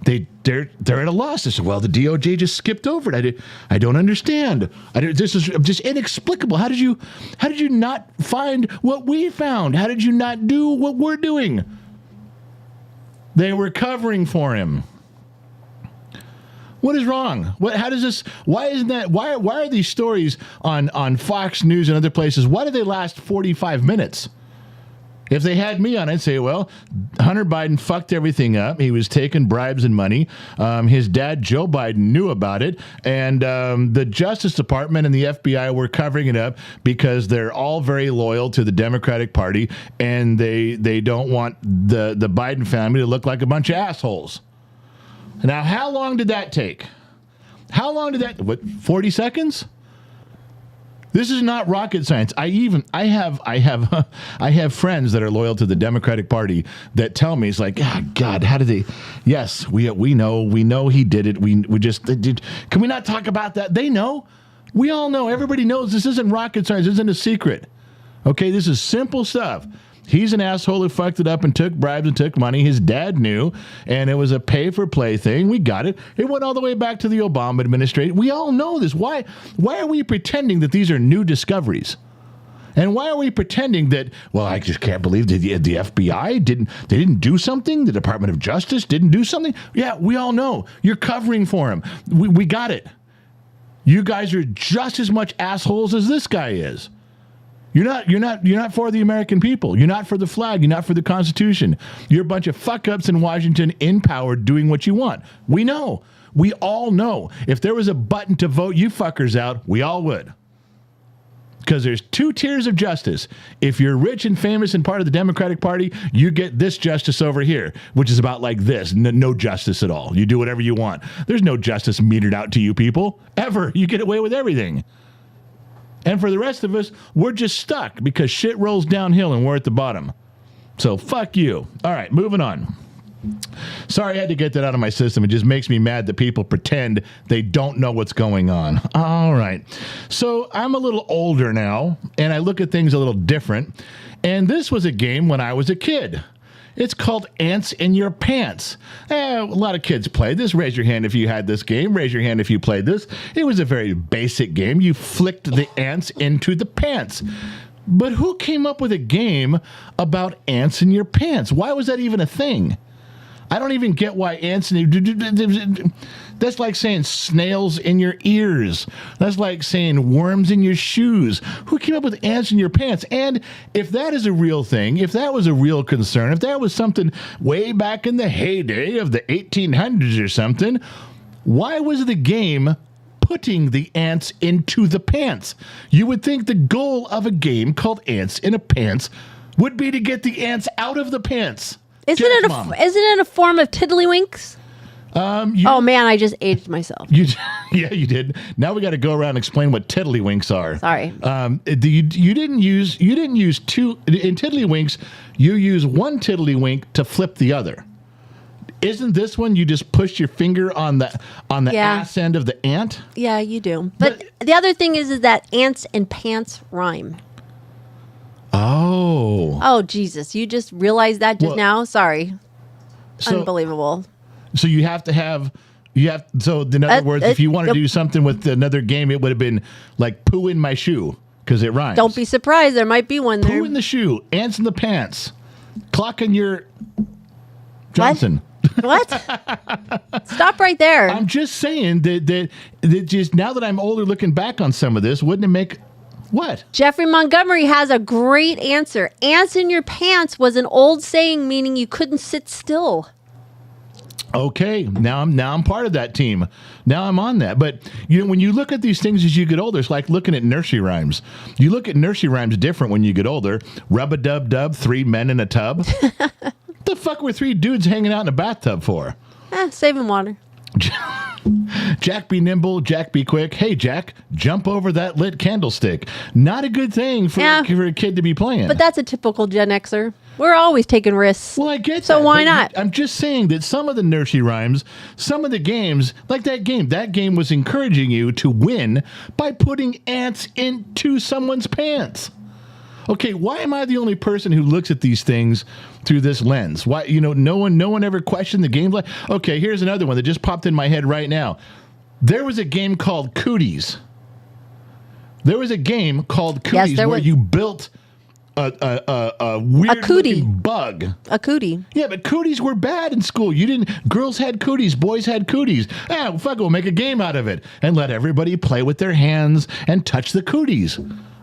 [SPEAKER 1] They're at a loss. They said, well, the DOJ just skipped over it. I don't understand. This is just inexplicable. How did you not find what we found? How did you not do what we're doing? They were covering for him. What is wrong? How does this? Why isn't that? Why are these stories on Fox News and other places? Why do they last 45 minutes? If they had me on, I'd say, well, Hunter Biden fucked everything up. He was taking bribes and money. His dad, Joe Biden, knew about it. And the Justice Department and the FBI were covering it up because they're all very loyal to the Democratic Party. And they don't want the Biden family to look like a bunch of assholes. Now, how long did that take? How long did that, 40 seconds? This is not rocket science. I have friends that are loyal to the Democratic Party that tell me, it's like, oh, God, how did they? Yes, we know he did it. We just did. Can we not talk about that? They know. We all know. Everybody knows this isn't rocket science. This isn't a secret. Okay, this is simple stuff. He's an asshole who fucked it up and took bribes and took money. His dad knew, and it was a pay-for-play thing. We got it. It went all the way back to the Obama administration. We all know this. Why are we pretending that these are new discoveries? And why are we pretending that, well, I just can't believe that the FBI didn't do something? The Department of Justice didn't do something? Yeah, we all know. You're covering for him. We got it. You guys are just as much assholes as this guy is. You're not for the American people. You're not for the flag. You're not for the Constitution. You're a bunch of fuck-ups in Washington in power doing what you want. We know. We all know. If there was a button to vote you fuckers out, we all would. Because there's two tiers of justice. If you're rich and famous and part of the Democratic Party, you get this justice over here, which is about like this. No justice at all. You do whatever you want. There's no justice metered out to you people. Ever. You get away with everything. And for the rest of us, we're just stuck because shit rolls downhill and we're at the bottom. So fuck you. All right, moving on. Sorry I had to get that out of my system. It just makes me mad that people pretend they don't know what's going on. All right. So I'm a little older now, and I look at things a little different. And this was a game when I was a kid. It's called Ants in Your Pants. A lot of kids play this. Raise your hand if you had this game. Raise your hand if you played this. It was a very basic game. You flicked the ants into the pants. But who came up with a game about ants in your pants? Why was that even a thing? I don't even get why ants in... That's like saying snails in your ears. That's like saying worms in your shoes. Who came up with ants in your pants? And if that is a real thing, if that was a real concern, if that was something way back in the heyday of the 1800s or something, why was the game putting the ants into the pants? You would think the goal of a game called Ants in a Pants would be to get the ants out of the pants.
[SPEAKER 2] Isn't it a form of tiddlywinks? Oh man, I just aged myself.
[SPEAKER 1] Yeah, you did. Now we got to go around and explain what tiddlywinks are.
[SPEAKER 2] Sorry.
[SPEAKER 1] You didn't use two in tiddlywinks. You use one tiddlywink to flip the other. Isn't this one you just push your finger on the ass end of the ant?
[SPEAKER 2] Yeah, you do. But the other thing is that ants and pants rhyme. Oh, Jesus. You just realized that just now? Sorry. Unbelievable.
[SPEAKER 1] So in other words, if you want to do something with another game, it would have been like poo in my shoe because it rhymes.
[SPEAKER 2] Don't be surprised. There might be one there.
[SPEAKER 1] Poo in the shoe, ants in the pants, clock in your Johnson.
[SPEAKER 2] What? Stop right there.
[SPEAKER 1] I'm just saying that just now that I'm older looking back on some of this, wouldn't it make... What? Jeffrey
[SPEAKER 2] Montgomery has a great answer. Ants in your pants was an old saying meaning you couldn't sit still.
[SPEAKER 1] Okay, now I'm part of that team. Now I'm on that. But when you look at these things as you get older, it's like looking at nursery rhymes. You look at nursery rhymes different when you get older. Rub-a-dub-dub, 3 men in a tub. The fuck were 3 dudes hanging out in a bathtub for?
[SPEAKER 2] Saving water.
[SPEAKER 1] Jack be nimble, Jack be quick. Hey, Jack, jump over that lit candlestick. Not a good thing for a kid to be playing.
[SPEAKER 2] But that's a typical Gen Xer. We're always taking risks.
[SPEAKER 1] Well, I get that.
[SPEAKER 2] So why not?
[SPEAKER 1] I'm just saying that some of the nursery rhymes, some of the games, like that game was encouraging you to win by putting ants into someone's pants. Okay, why am I the only person who looks at these things through this lens? Why, no one ever questioned the game? Okay, here's another one that just popped in my head right now. There was a game called Cooties. Where you built a weird looking bug.
[SPEAKER 2] A cootie.
[SPEAKER 1] Yeah, but cooties were bad in school. Girls had cooties, boys had cooties. Fuck, we'll make a game out of it and let everybody play with their hands and touch the cooties.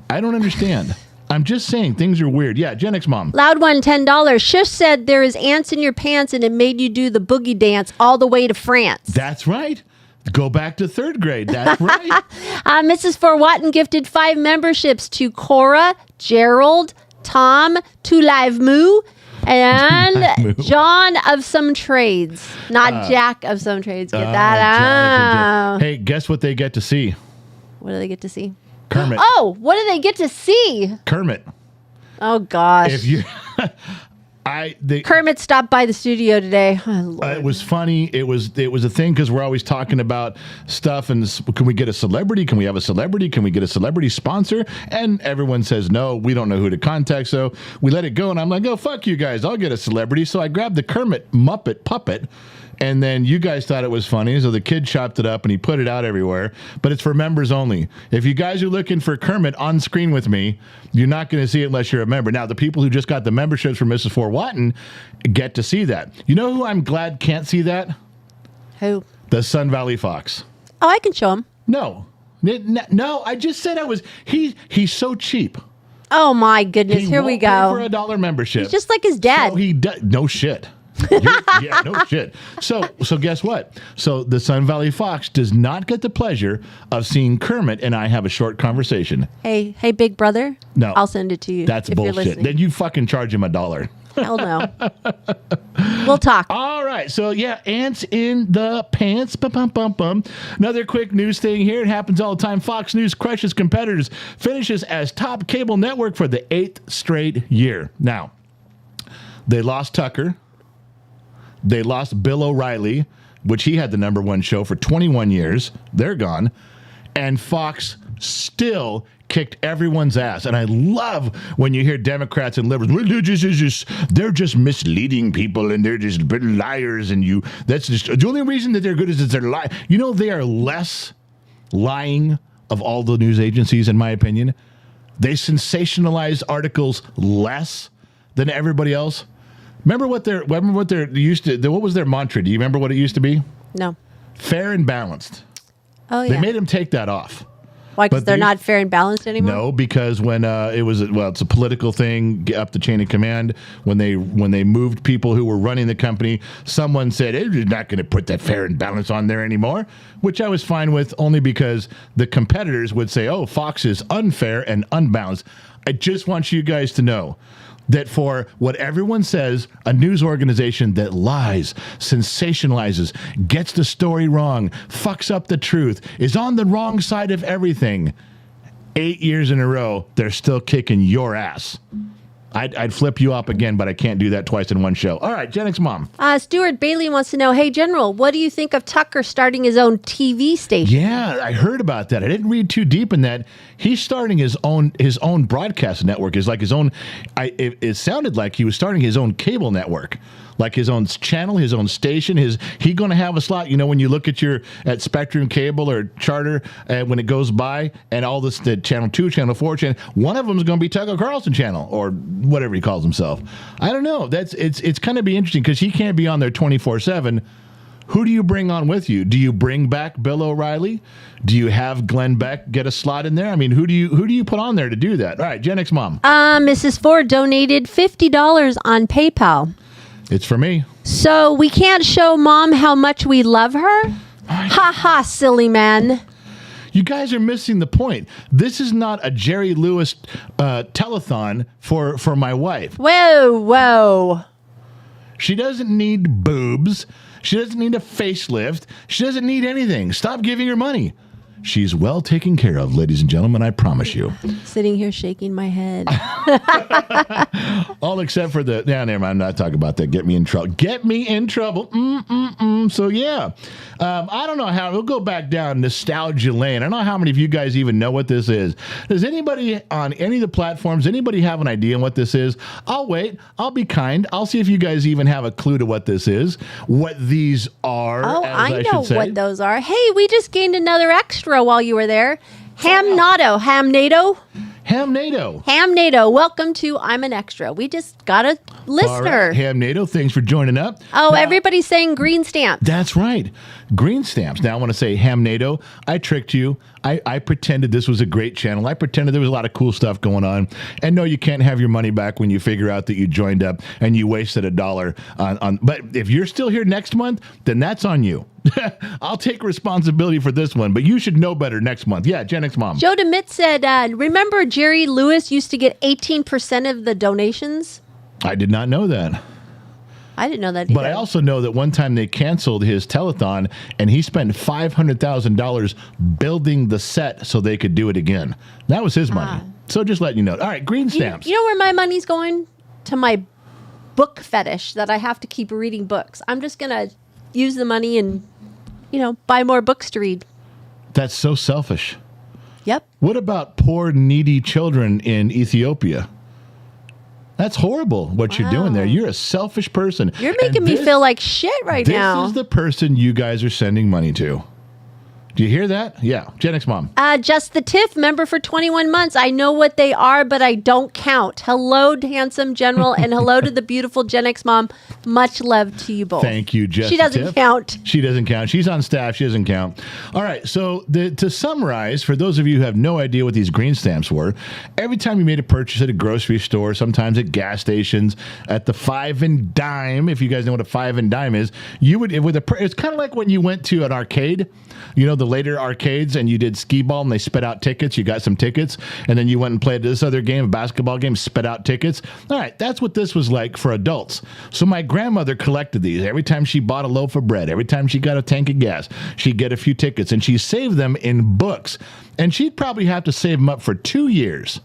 [SPEAKER 1] I don't understand. I'm just saying things are weird. Yeah, Gen X mom.
[SPEAKER 2] Loud one, $10. Shush said there is ants in your pants and it made you do the boogie dance all the way to France.
[SPEAKER 1] That's right. Go back to 3rd grade. That's right.
[SPEAKER 2] Mrs. Forwatten gifted 5 memberships to Cora, Gerald, Tom, To Live Moo, and John of Some Trades. Not Jack of Some Trades. Get that out.
[SPEAKER 1] Hey, guess what they get to see?
[SPEAKER 2] What do they get to see?
[SPEAKER 1] Kermit.
[SPEAKER 2] Oh, what do they get to see?
[SPEAKER 1] Kermit.
[SPEAKER 2] Oh gosh.
[SPEAKER 1] If you
[SPEAKER 2] Kermit stopped by the studio today. Oh,
[SPEAKER 1] it was funny. It was a thing because we're always talking about stuff and can we get a celebrity? Can we have a celebrity? Can we get a celebrity sponsor? And everyone says no, we don't know who to contact. So we let it go and I'm like, oh, fuck you guys. I'll get a celebrity. So I grabbed the Kermit Muppet puppet. And then you guys thought it was funny, so the kid chopped it up and he put it out everywhere. But it's for members only. If you guys are looking for Kermit on screen with me, you're not going to see it unless you're a member. Now, the people who just got the memberships from Mrs. Forwatten get to see that. You know who I'm glad can't see that?
[SPEAKER 2] Who?
[SPEAKER 1] The Sun Valley Fox.
[SPEAKER 2] Oh, I can show him.
[SPEAKER 1] No, I just said I was. He's so cheap.
[SPEAKER 2] Oh my goodness! Here we go.
[SPEAKER 1] For $1 membership.
[SPEAKER 2] He's just like his dad.
[SPEAKER 1] So he does no shit. Yeah, no shit. So guess what? So the Sun Valley Fox does not get the pleasure of seeing Kermit and I have a short conversation.
[SPEAKER 2] Hey, big brother.
[SPEAKER 1] No,
[SPEAKER 2] I'll send it to you.
[SPEAKER 1] That's bullshit. Then you fucking charge him $1.
[SPEAKER 2] Hell no. We'll talk.
[SPEAKER 1] All right. So, yeah, ants in the pants. Bum. Another quick news thing here. It happens all the time. Fox News crushes competitors, finishes as top cable network for the 8th straight year. Now, they lost Tucker. They lost Bill O'Reilly, which he had the number one show for 21 years. They're gone. And Fox still kicked everyone's ass. And I love when you hear Democrats and liberals, they're just misleading people and they're just liars. And that's just the only reason that they're good is they're lying. You know, they are less lying of all the news agencies, in my opinion. They sensationalize articles less than everybody else. Remember what what was their mantra? Do you remember what it used to be?
[SPEAKER 2] No.
[SPEAKER 1] Fair and balanced.
[SPEAKER 2] Oh, yeah.
[SPEAKER 1] They made them take that off.
[SPEAKER 2] Why? Because they're not fair and balanced anymore?
[SPEAKER 1] No, because when it's a political thing up the chain of command. When they moved people who were running the company, someone said, hey, you're not going to put that fair and balanced on there anymore, which I was fine with only because the competitors would say, oh, Fox is unfair and unbalanced. I just want you guys to know that for what everyone says, a news organization that lies, sensationalizes, gets the story wrong, fucks up the truth, is on the wrong side of everything, 8 years in a row, they're still kicking your ass. I'd flip you up again, but I can't do that twice in one show. All right, Gen X Mom.
[SPEAKER 2] Stuart Bailey wants to know, hey, General, what do you think of Tucker starting his own TV station?
[SPEAKER 1] Yeah, I heard about that. I didn't read too deep in that. He's starting his own broadcast network. Is like his own. It sounded like he was starting his own cable network, like his own channel, his own station. He going to have a slot. You know, when you look at Spectrum Cable or Charter, when it goes by, and all this, the Channel 2, Channel 4, one of them is going to be Tucker Carlson channel or whatever he calls himself. I don't know. It's kind of be interesting because he can't be on there 24/7. Who do you bring on with you? Do you bring back Bill O'Reilly? Do you have Glenn Beck get a slot in there? I mean, who do you put on there to do that? All right, Gen X Mom.
[SPEAKER 2] Mrs. Ford donated $50 on PayPal.
[SPEAKER 1] It's for me.
[SPEAKER 2] So we can't show Mom how much we love her? Ha ha, silly man.
[SPEAKER 1] You guys are missing the point. This is not a Jerry Lewis telethon for my wife.
[SPEAKER 2] Whoa.
[SPEAKER 1] She doesn't need boobs. She doesn't need a facelift. She doesn't need anything. Stop giving her money. She's well taken care of, ladies and gentlemen, I promise you.
[SPEAKER 2] Sitting here shaking my head.
[SPEAKER 1] All except for never mind, I'm not talking about that. Get me in trouble. So, yeah. I don't know how. We'll go back down nostalgia lane. I don't know how many of you guys even know what this is. Does anybody on any of the platforms, anybody have an idea on what this is? I'll wait. I'll be kind. I'll see if you guys even have a clue to what this is, what these are.
[SPEAKER 2] Oh, I know what those are. Hey, we just gained another extra while you were there. Hamnado. Welcome to I'm an Extra. We just got a listener.
[SPEAKER 1] All right, Hamnado, thanks for joining up.
[SPEAKER 2] Oh, now, everybody's saying green stamps.
[SPEAKER 1] That's right. Green stamps. Now I want to say, Hamnado, I tricked you. I pretended this was a great channel. I pretended there was a lot of cool stuff going on. And no, you can't have your money back when you figure out that you joined up and you wasted $1 on. But if you're still here next month, then that's on you. I'll take responsibility for this one, but you should know better next month. Yeah, Gen X Mom.
[SPEAKER 2] Joe DeMitt said, remember Jerry Lewis used to get 18% of the donations?
[SPEAKER 1] I did not know that.
[SPEAKER 2] I didn't know that either.
[SPEAKER 1] But I also know that one time they canceled his telethon and he spent $500,000 building the set so they could do it again. That was his money. So just letting you know. All right, green stamps.
[SPEAKER 2] You know where my money's going? To my book fetish that I have to keep reading books. I'm just going to use the money and, buy more books to read.
[SPEAKER 1] That's so selfish.
[SPEAKER 2] Yep.
[SPEAKER 1] What about poor, needy children in Ethiopia? That's horrible what you're doing there. You're a selfish person.
[SPEAKER 2] You're making me feel like shit right now.
[SPEAKER 1] This is the person you guys are sending money to. Do you hear that? Yeah. Gen X Mom.
[SPEAKER 2] Just the Tiff, member for 21 months. I know what they are, but I don't count. Hello, handsome General, and hello to the beautiful Gen X Mom. Much love to you both.
[SPEAKER 1] Thank you, Just
[SPEAKER 2] She doesn't count.
[SPEAKER 1] She doesn't count. She's on staff. She doesn't count. All right. So to summarize, for those of you who have no idea what these green stamps were, every time you made a purchase at a grocery store, sometimes at gas stations, at the 5 and dime, if you guys know what a 5 and dime is, you would it's kind of like when you went to an arcade. You know, the later arcades and you did skee ball and they spit out tickets? You got some tickets, and then you went and played this other game, a basketball game, spit out tickets. All right, that's what this was like for adults. So my grandmother collected these. Every time she bought a loaf of bread, every time she got a tank of gas, she'd get a few tickets, and she saved them in books. And she'd probably have to save them up for 2 years.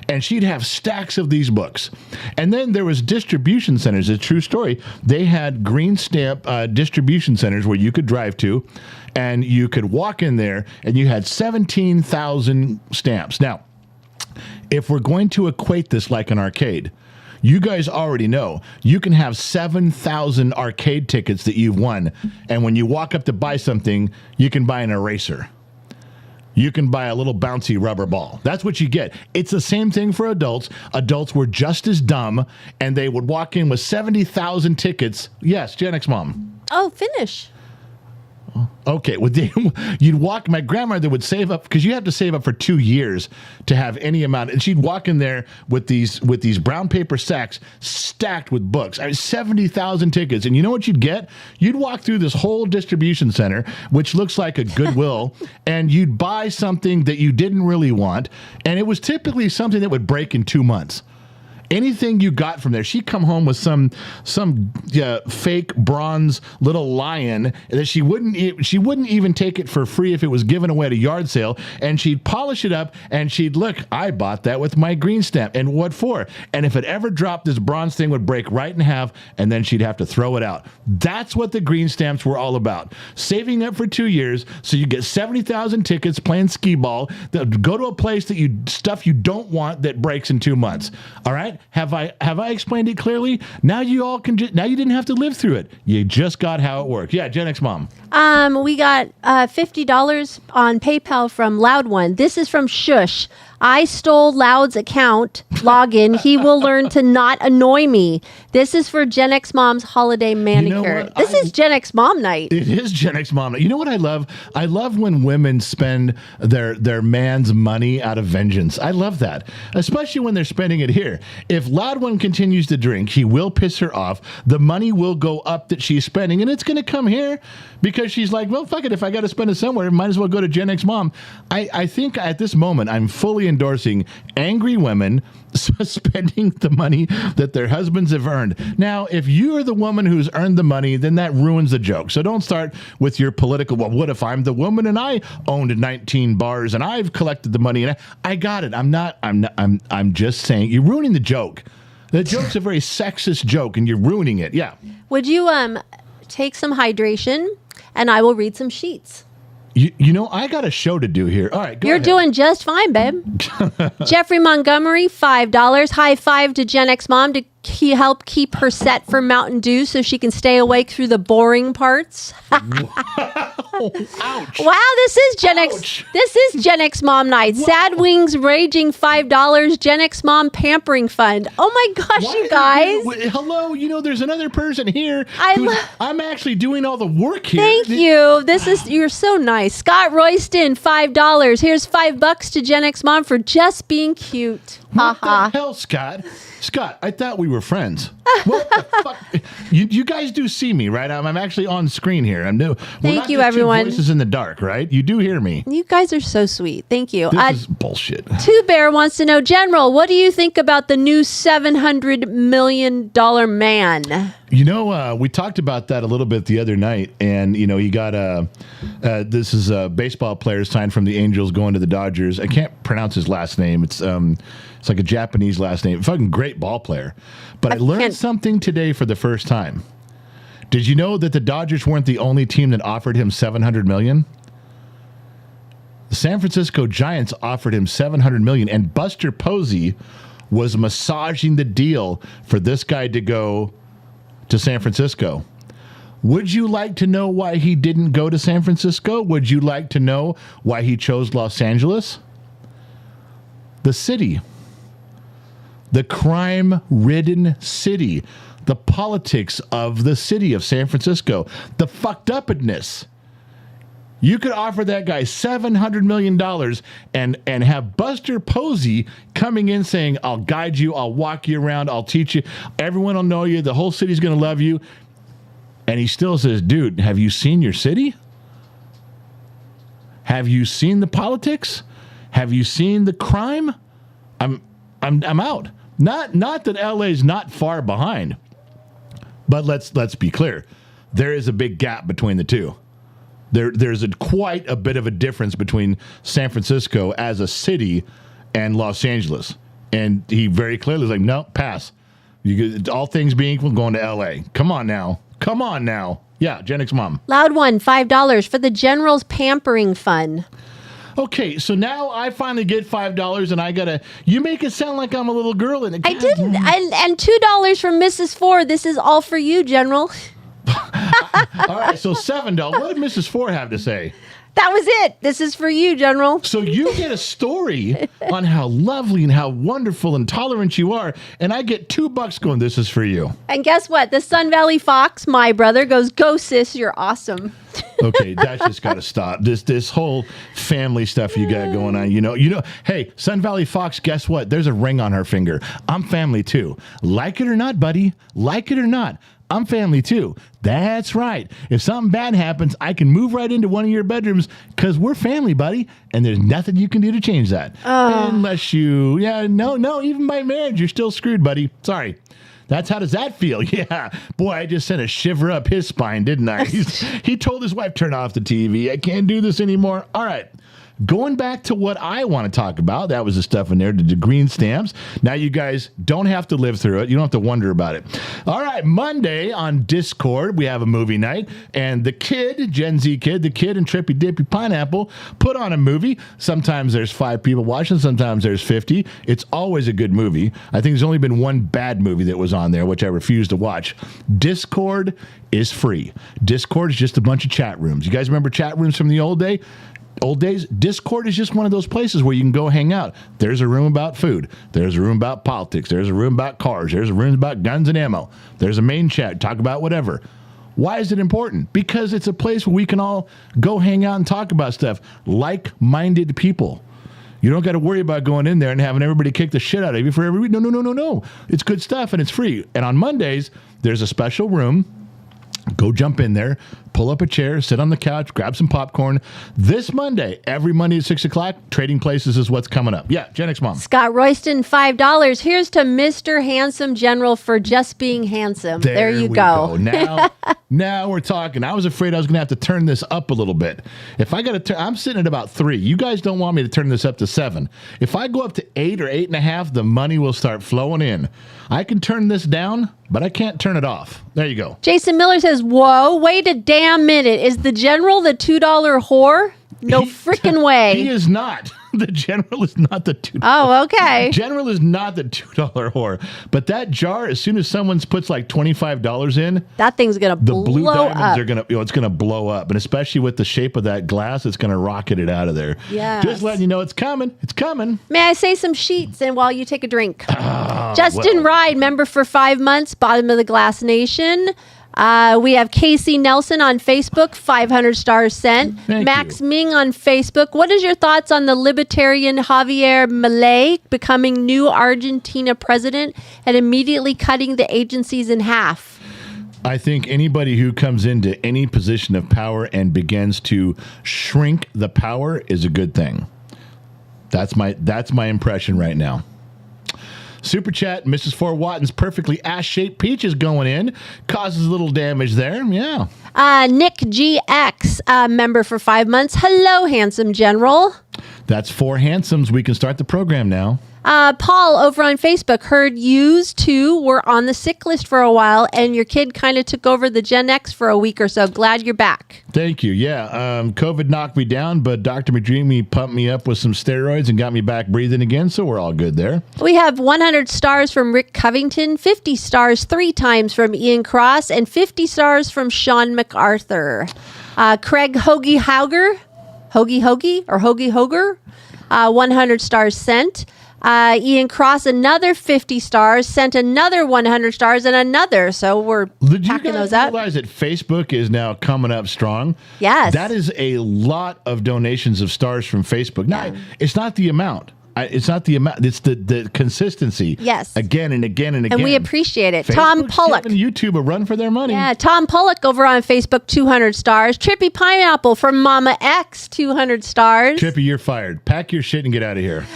[SPEAKER 1] And she'd have stacks of these books. And then there was distribution centers. It's a true story. They had green stamp distribution centers where you could drive to, and you could walk in there, and you had 17,000 stamps. Now, if we're going to equate this like an arcade, you guys already know you can have 7,000 arcade tickets that you've won. And when you walk up to buy something, you can buy an eraser. You can buy a little bouncy rubber ball. That's what you get. It's the same thing for adults. Adults were just as dumb, and they would walk in with 70,000 tickets. Yes, Gen X mom.
[SPEAKER 2] Oh, finish.
[SPEAKER 1] Okay, you'd walk. My grandmother would save up, because you have to save up for 2 years to have any amount, and she'd walk in there with these brown paper sacks stacked with books. I mean, 70,000 tickets, and you know what you'd get? You'd walk through this whole distribution center, which looks like a Goodwill, and you'd buy something that you didn't really want, and it was typically something that would break in 2 months. Anything you got from there, she'd come home with some fake bronze little lion that she wouldn't even take it for free if it was given away at a yard sale, and she'd polish it up and she'd look, I bought that with my green stamp, and what for? And if it ever dropped, this bronze thing would break right in half, and then she'd have to throw it out. That's what the green stamps were all about. Saving up for 2 years so you get 70,000 tickets playing skee ball, go to a place that stuff you don't want that breaks in 2 months. All right? Have I explained it clearly? Now you all can. Now you didn't have to live through it. You just got how it worked. Yeah, Gen X mom.
[SPEAKER 2] We got $50 on PayPal from Loud One. This is from Shush. I stole Loud's account login. He will learn to not annoy me. This is for Gen X Mom's holiday manicure. This is Gen X Mom night.
[SPEAKER 1] It is Gen X Mom night. You know what I love? I love when women spend their man's money out of vengeance. I love that, especially when they're spending it here. If Loud One continues to drink, he will piss her off. The money will go up that she's spending, and it's going to come here because she's like, well, fuck it. If I got to spend it somewhere, might as well go to Gen X Mom. I think at this moment, I'm fully endorsing angry women spending the money that their husbands have earned. Now, if you are the woman who's earned the money, then that ruins the joke. So don't start with your political, well, what if I'm the woman and I owned 19 bars and I've collected the money and I got it. I'm just saying, you're ruining the joke. The joke's a very sexist joke and you're ruining it. Yeah.
[SPEAKER 2] Would you take some hydration and I will read some sheets?
[SPEAKER 1] You know, I got a show to do here. All right, go
[SPEAKER 2] You're
[SPEAKER 1] ahead.
[SPEAKER 2] doing just fine, babe. Jeffrey Montgomery, $5. High five to Gen X Mom to help keep her set for Mountain Dew so she can stay awake through the boring parts.
[SPEAKER 1] Ouch.
[SPEAKER 2] Wow, this is Gen X. This is Gen X Mom night.
[SPEAKER 1] Wow.
[SPEAKER 2] Sad Wings raging $5. Gen X Mom pampering fund. Oh my gosh, you guys!
[SPEAKER 1] Hello, you know there's another person here. I'm actually doing all the work here.
[SPEAKER 2] Thank you. You're so nice. Scott Royston, $5. Here's $5 to Gen X Mom for just being cute.
[SPEAKER 1] What the hell, Scott? Scott, I thought we were friends. What the fuck? You guys do see me, right? I'm actually on screen here. I'm new.
[SPEAKER 2] Thank you, everyone.
[SPEAKER 1] Two voices in the dark, right? You do hear me.
[SPEAKER 2] You guys are so sweet. Thank you.
[SPEAKER 1] This is bullshit.
[SPEAKER 2] Two Bear wants to know, General, what do you think about the new $700 million man?
[SPEAKER 1] You know, we talked about that a little bit the other night, and you know, he got this is a baseball player signed from the Angels going to the Dodgers. I can't pronounce his last name. It's like a Japanese last name. Fucking great ball player. But I learned something today for the first time. Did you know that the Dodgers weren't the only team that offered him $700 million? The San Francisco Giants offered him $700 million, and Buster Posey was massaging the deal for this guy to go to San Francisco. Would you like to know why he didn't go to San Francisco? Would you like to know why he chose Los Angeles? The city. The crime-ridden city. The politics of the city of San Francisco. The fucked upness. You could offer that guy $700 million and have Buster Posey coming in saying, I'll guide you, I'll walk you around, I'll teach you, everyone will know you, the whole city's going to love you. And he still says, dude, have you seen your city? Have you seen the politics? Have you seen the crime? I'm out. Not that LA's not far behind, but let's be clear. There is a big gap between the two. There's quite a bit of a difference between San Francisco as a city and Los Angeles. And he very clearly was like, no, pass. All things being equal, going to LA. Come on now. Yeah, Gen X mom.
[SPEAKER 2] Loud one, $5 for the General's pampering fund.
[SPEAKER 1] Okay, so now I finally get $5 and I gotta, you make it sound like I'm a little girl. And
[SPEAKER 2] I didn't. And $2 from Mrs. Ford. This is all for you, General.
[SPEAKER 1] All right, so $7. What did Mrs. Ford have to say?
[SPEAKER 2] That was it. This is for you, General.
[SPEAKER 1] So you get a story on how lovely and how wonderful and tolerant you are, and I get $2 going, this is for you.
[SPEAKER 2] And guess what? The Sun Valley Fox, my brother, goes, go sis, you're awesome.
[SPEAKER 1] Okay, that's just got to stop. This whole family stuff you got going on. You know. Hey, Sun Valley Fox, guess what? There's a ring on her finger. I'm family too. Like it or not, buddy. Like it or not. I'm family too. That's right. If something bad happens, I can move right into one of your bedrooms because we're family, buddy. And there's nothing you can do to change that. Unless you, no, even by marriage, you're still screwed, buddy. Sorry. How does that feel? Yeah. Boy, I just sent a shiver up his spine, didn't I? He told his wife, turn off the TV. I can't do this anymore. All right. Going back to what I want to talk about, that was the stuff in there, the green stamps. Now you guys don't have to live through it. You don't have to wonder about it. All right, Monday on Discord, we have a movie night, and the kid, Gen Z kid, the kid and Trippy Dippy Pineapple put on a movie. Sometimes there's 5 people watching, sometimes there's 50. It's always a good movie. I think there's only been one bad movie that was on there, which I refuse to watch. Discord is free. Discord is just a bunch of chat rooms. You guys remember chat rooms from the old days? Discord is just one of those places where you can go hang out. There's a room about food. There's a room about politics. There's a room about cars. There's a room about guns and ammo. There's a main chat. Talk about whatever. Why is it important? Because it's a place where we can all go hang out and talk about stuff. Like-minded people. You don't got to worry about going in there and having everybody kick the shit out of you for every week. No. It's good stuff and it's free. And on Mondays, there's a special room. Go jump in there, pull up a chair, sit on the couch, grab some popcorn. This Monday, every Monday at 6 o'clock, Trading Places is what's coming up. Yeah, Gen X Mom.
[SPEAKER 2] Scott Royston, $5. Here's to Mr. Handsome General for just being handsome. There you go.
[SPEAKER 1] Now we're talking. I was afraid I was going to have to turn this up a little bit. If I got to turn, I'm sitting at about 3. You guys don't want me to turn this up to 7. If I go up to 8 or 8.5, the money will start flowing in. I can turn this down, but I can't turn it off. There you go.
[SPEAKER 2] Jason Miller says, whoa, wait a damn minute. Is the General the $2 whore? No freaking way.
[SPEAKER 1] He is not. The General is not the $2.
[SPEAKER 2] Oh, okay.
[SPEAKER 1] General is not the $2 whore. But that jar, as soon as someone puts like $25 in,
[SPEAKER 2] that thing's gonna
[SPEAKER 1] the
[SPEAKER 2] blow
[SPEAKER 1] blue diamonds
[SPEAKER 2] up.
[SPEAKER 1] are gonna, it's gonna blow up, and especially with the shape of that glass, it's gonna rocket it out of there.
[SPEAKER 2] Yeah.
[SPEAKER 1] Just letting you know it's coming. It's coming.
[SPEAKER 2] May I say some sheets and while you take a drink? Justin Ride, member for 5 months, bottom of the Glass Nation. We have Casey Nelson on Facebook, 500 stars sent.
[SPEAKER 1] Thank
[SPEAKER 2] Max
[SPEAKER 1] you.
[SPEAKER 2] Ming on Facebook. What is your thoughts on the libertarian Javier Milei becoming new Argentina president and immediately cutting the agencies in half?
[SPEAKER 1] I think anybody who comes into any position of power and begins to shrink the power is a good thing. That's my impression right now. Super chat, Mrs. Fort Watton's perfectly ass-shaped peach is going in. Causes a little damage there. Yeah.
[SPEAKER 2] Nick GX, member for 5 months. Hello, handsome general.
[SPEAKER 1] That's 4 handsomes. We can start the program now.
[SPEAKER 2] Paul over on Facebook, heard yous too were on the sick list for a while and your kid kind of took over the Gen X for a week or so. Glad you're back.
[SPEAKER 1] Thank you. Yeah. COVID knocked me down, but Dr. McDreamy pumped me up with some steroids and got me back breathing again. So we're all good there.
[SPEAKER 2] We have 100 stars from Rick Covington, 50 stars 3 times from Ian Cross, and 50 stars from Sean MacArthur. Craig Hoagie Hoger, 100 stars sent. Ian Cross, another 50 stars, sent another 100 stars and another. So we're packing those up.
[SPEAKER 1] Did you realize that Facebook is now coming up strong?
[SPEAKER 2] Yes.
[SPEAKER 1] That is a lot of donations of stars from Facebook. Now, it's not the amount. It's not the amount. It's the consistency.
[SPEAKER 2] Yes.
[SPEAKER 1] Again and again and again.
[SPEAKER 2] And we appreciate it.
[SPEAKER 1] Facebook's
[SPEAKER 2] Tom Pollock.
[SPEAKER 1] giving YouTube a run for their money.
[SPEAKER 2] Yeah, Tom Pollock over on Facebook, 200 stars. Trippy Pineapple from Mama X, 200 stars.
[SPEAKER 1] Trippy, you're fired. Pack your shit and get out of here.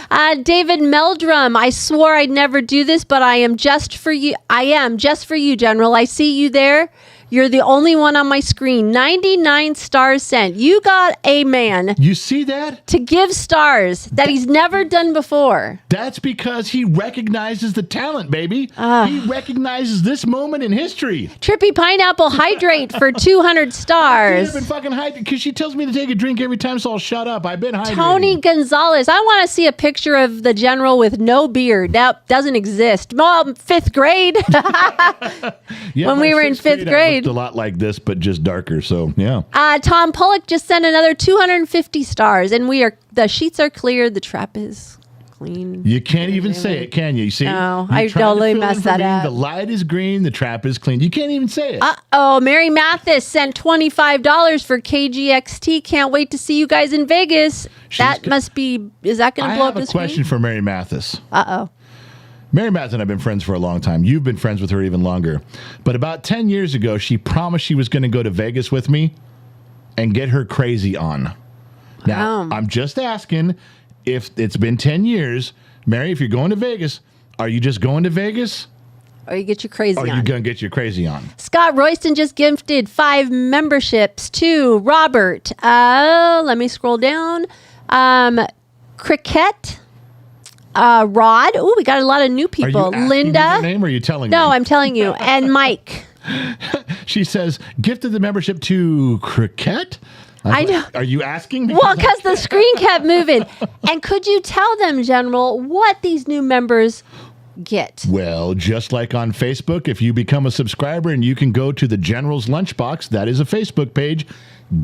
[SPEAKER 2] David Meldrum, I swore I'd never do this, but I am just for you. I am just for you, General. I see you there. You're the only one on my screen. 99 stars sent. You got a man
[SPEAKER 1] You see that?
[SPEAKER 2] to give stars that he's never done before.
[SPEAKER 1] That's because he recognizes the talent, baby. He recognizes this moment in history.
[SPEAKER 2] Trippy Pineapple Hydrate for 200 stars.
[SPEAKER 1] I've been fucking hydrated because she tells me to take a drink every time, so I'll shut up. I've been hydrated.
[SPEAKER 2] Tony Gonzalez, I want to see a picture of the general with no beard. That doesn't exist. Well, fifth grade.
[SPEAKER 1] Yeah,
[SPEAKER 2] when
[SPEAKER 1] by
[SPEAKER 2] we were in
[SPEAKER 1] sixth
[SPEAKER 2] fifth
[SPEAKER 1] I
[SPEAKER 2] grade.
[SPEAKER 1] looked a lot like this, but just darker. So yeah.
[SPEAKER 2] Tom Pollock just sent another 250 stars, and the sheets are clear. The trap is clean.
[SPEAKER 1] You can't even say it, can you? You see?
[SPEAKER 2] No,
[SPEAKER 1] You
[SPEAKER 2] I
[SPEAKER 1] tried to
[SPEAKER 2] totally
[SPEAKER 1] fill in
[SPEAKER 2] messed
[SPEAKER 1] for
[SPEAKER 2] that
[SPEAKER 1] me.
[SPEAKER 2] up.
[SPEAKER 1] The light is green. The trap is clean. You can't even say it.
[SPEAKER 2] Oh, Mary Mathis sent $25 for KGXT. Can't wait to see you guys in Vegas. Is that going to
[SPEAKER 1] I
[SPEAKER 2] blow up
[SPEAKER 1] have a
[SPEAKER 2] the screen?
[SPEAKER 1] question for Mary Mathis.
[SPEAKER 2] Uh-oh.
[SPEAKER 1] Mary Mathis and I have been friends for a long time. You've been friends with her even longer. But about 10 years ago, she promised she was going to go to Vegas with me and get her crazy on. Now, I'm just asking, if it's been 10 years, Mary, if you're going to Vegas, are you just going to Vegas?
[SPEAKER 2] Or you get your crazy
[SPEAKER 1] Or are
[SPEAKER 2] on.
[SPEAKER 1] you going to get your crazy on?
[SPEAKER 2] Scott Royston just gifted 5 memberships to Robert. Let me scroll down. Cricket. Rod. Oh, we got a lot of new
[SPEAKER 1] Are you
[SPEAKER 2] people.
[SPEAKER 1] asking
[SPEAKER 2] Linda.
[SPEAKER 1] me their name or are you telling me?
[SPEAKER 2] No, I'm telling you. And Mike.
[SPEAKER 1] She says, gifted the membership to Cricket?
[SPEAKER 2] I know.
[SPEAKER 1] Are you asking me?
[SPEAKER 2] Well, because the screen kept moving. And could you tell them, General, what these new members get?
[SPEAKER 1] Well, just like on Facebook, if you become a subscriber and you can go to the General's Lunchbox, that is a Facebook page.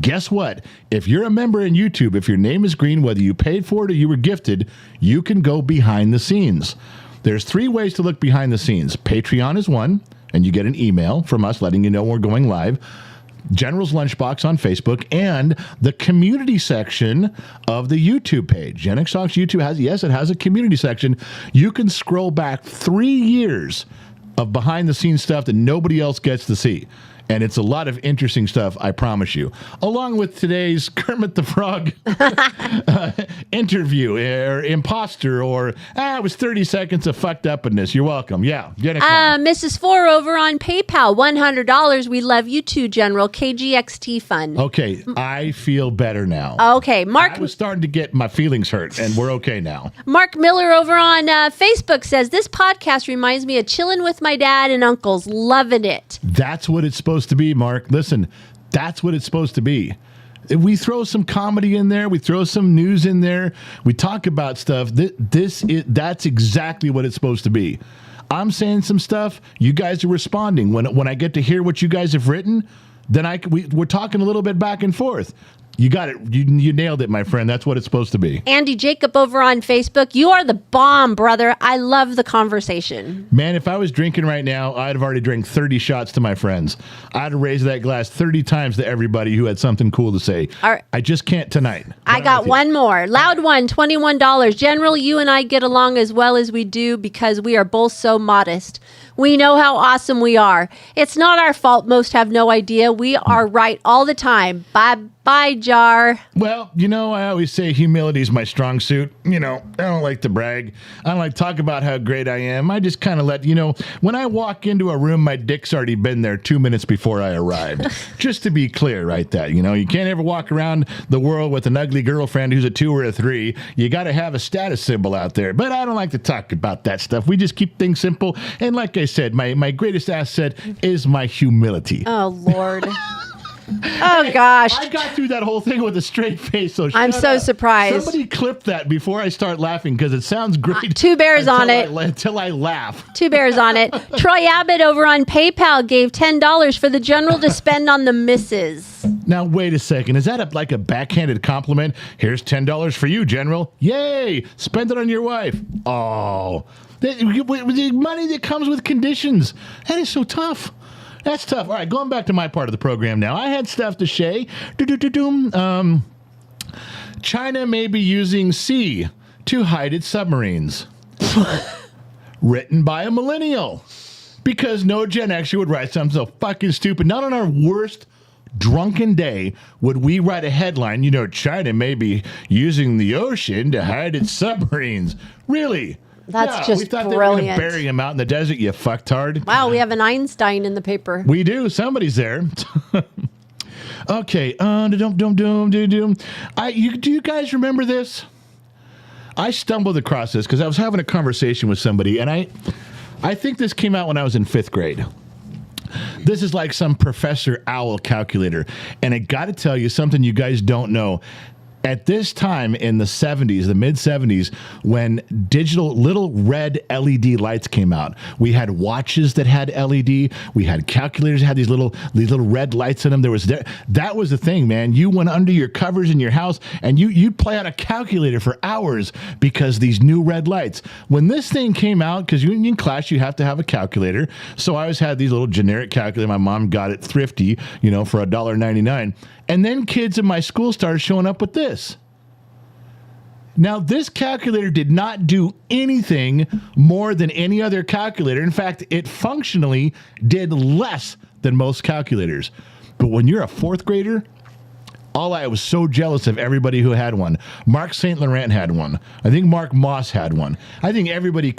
[SPEAKER 1] Guess what? If you're a member in YouTube, if your name is green, whether you paid for it or you were gifted, you can go behind the scenes. There's 3 ways to look behind the scenes. Patreon is one, and you get an email from us letting you know we're going live. General's Lunchbox on Facebook, and the community section of the YouTube page. Gen X Talks YouTube has a community section. You can scroll back 3 years of behind-the-scenes stuff that nobody else gets to see. And it's a lot of interesting stuff, I promise you. Along with today's Kermit the Frog interview, or imposter, or it was 30 seconds of fucked upness. You're welcome. Yeah.
[SPEAKER 2] Mrs. Four over on PayPal, $100. We love you too, General. KGXT Fund.
[SPEAKER 1] Okay, I feel better now.
[SPEAKER 2] Okay, Mark.
[SPEAKER 1] I was starting to get my feelings hurt, and we're okay now.
[SPEAKER 2] Mark Miller over on Facebook says, this podcast reminds me of chilling with my dad and uncles. Loving it.
[SPEAKER 1] That's what it's supposed to be, Mark. Listen, that's what it's supposed to be. We throw some comedy in there. We throw some news in there. We talk about stuff. That's exactly what it's supposed to be. I'm saying some stuff. You guys are responding. When I get to hear what you guys have written, then we're talking a little bit back and forth. You got it. You nailed it, my friend. That's what it's supposed to be.
[SPEAKER 2] Andy Jacob over on Facebook. You are the bomb, brother. I love the conversation.
[SPEAKER 1] Man, if I was drinking right now, I'd have already drank 30 shots to my friends. I'd have raised that glass 30 times to everybody who had something cool to say. I just can't tonight.
[SPEAKER 2] I got one more. Loud one, $21. General, you and I get along as well as we do because we are both so modest. We know how awesome we are. It's not our fault most have no idea. We are right all the time. Bye, Jar.
[SPEAKER 1] Well, I always say humility is my strong suit. I don't like to brag. I don't like to talk about how great I am. I just kind of when I walk into a room, my dick's already been there 2 minutes before I arrived. Just to be clear right there. You can't ever walk around the world with an ugly girlfriend who's a 2 or a 3. You got to have a status symbol out there. But I don't like to talk about that stuff. We just keep things simple. And like I said, my greatest asset is my humility.
[SPEAKER 2] Oh, Lord. Oh, gosh.
[SPEAKER 1] I got through that whole thing with a straight face, so
[SPEAKER 2] I'm so surprised.
[SPEAKER 1] Somebody clip that before I start laughing because it sounds great.
[SPEAKER 2] 2 bears on it.
[SPEAKER 1] Until I laugh.
[SPEAKER 2] 2 bears on it. Troy Abbott over on PayPal gave $10 for the general to spend on the missus.
[SPEAKER 1] Now, wait a second. Is that like a backhanded compliment? Here's $10 for you, General. Yay! Spend it on your wife. Oh. The money that comes with conditions. That is so tough. That's tough. All right, going back to my part of the program now. I had stuff to say. China may be using C to hide its submarines. Written by a millennial. Because no Gen Xer would write something so fucking stupid. Not on our worst drunken day would we write a headline, China may be using the ocean to hide its submarines. Really?
[SPEAKER 2] That's just
[SPEAKER 1] we thought
[SPEAKER 2] brilliant.
[SPEAKER 1] they were going to bury him out in the desert, you fucktard.
[SPEAKER 2] Wow, we have an Einstein in the paper.
[SPEAKER 1] We do. Somebody's there. Okay. Do you guys remember this? I stumbled across this because I was having a conversation with somebody, and I think this came out when I was in 5th grade. This is like some Professor Owl calculator. And I got to tell you something you guys don't know. At this time in the 70s, the mid-70s, when digital little red LED lights came out, we had watches that had LED. We had calculators that had these little red lights in them. That was the thing, man. You went under your covers in your house and you'd play on a calculator for hours because these new red lights. When this thing came out, because in class you have to have a calculator, so I always had these little generic calculators. My mom got it thrifty, for $1.99. And then kids in my school started showing up with this. Now, this calculator did not do anything more than any other calculator. In fact, it functionally did less than most calculators. But when you're a 4th grader, I was so jealous of everybody who had one. Mark St. Laurent had one. I think Mark Moss had one. I think everybody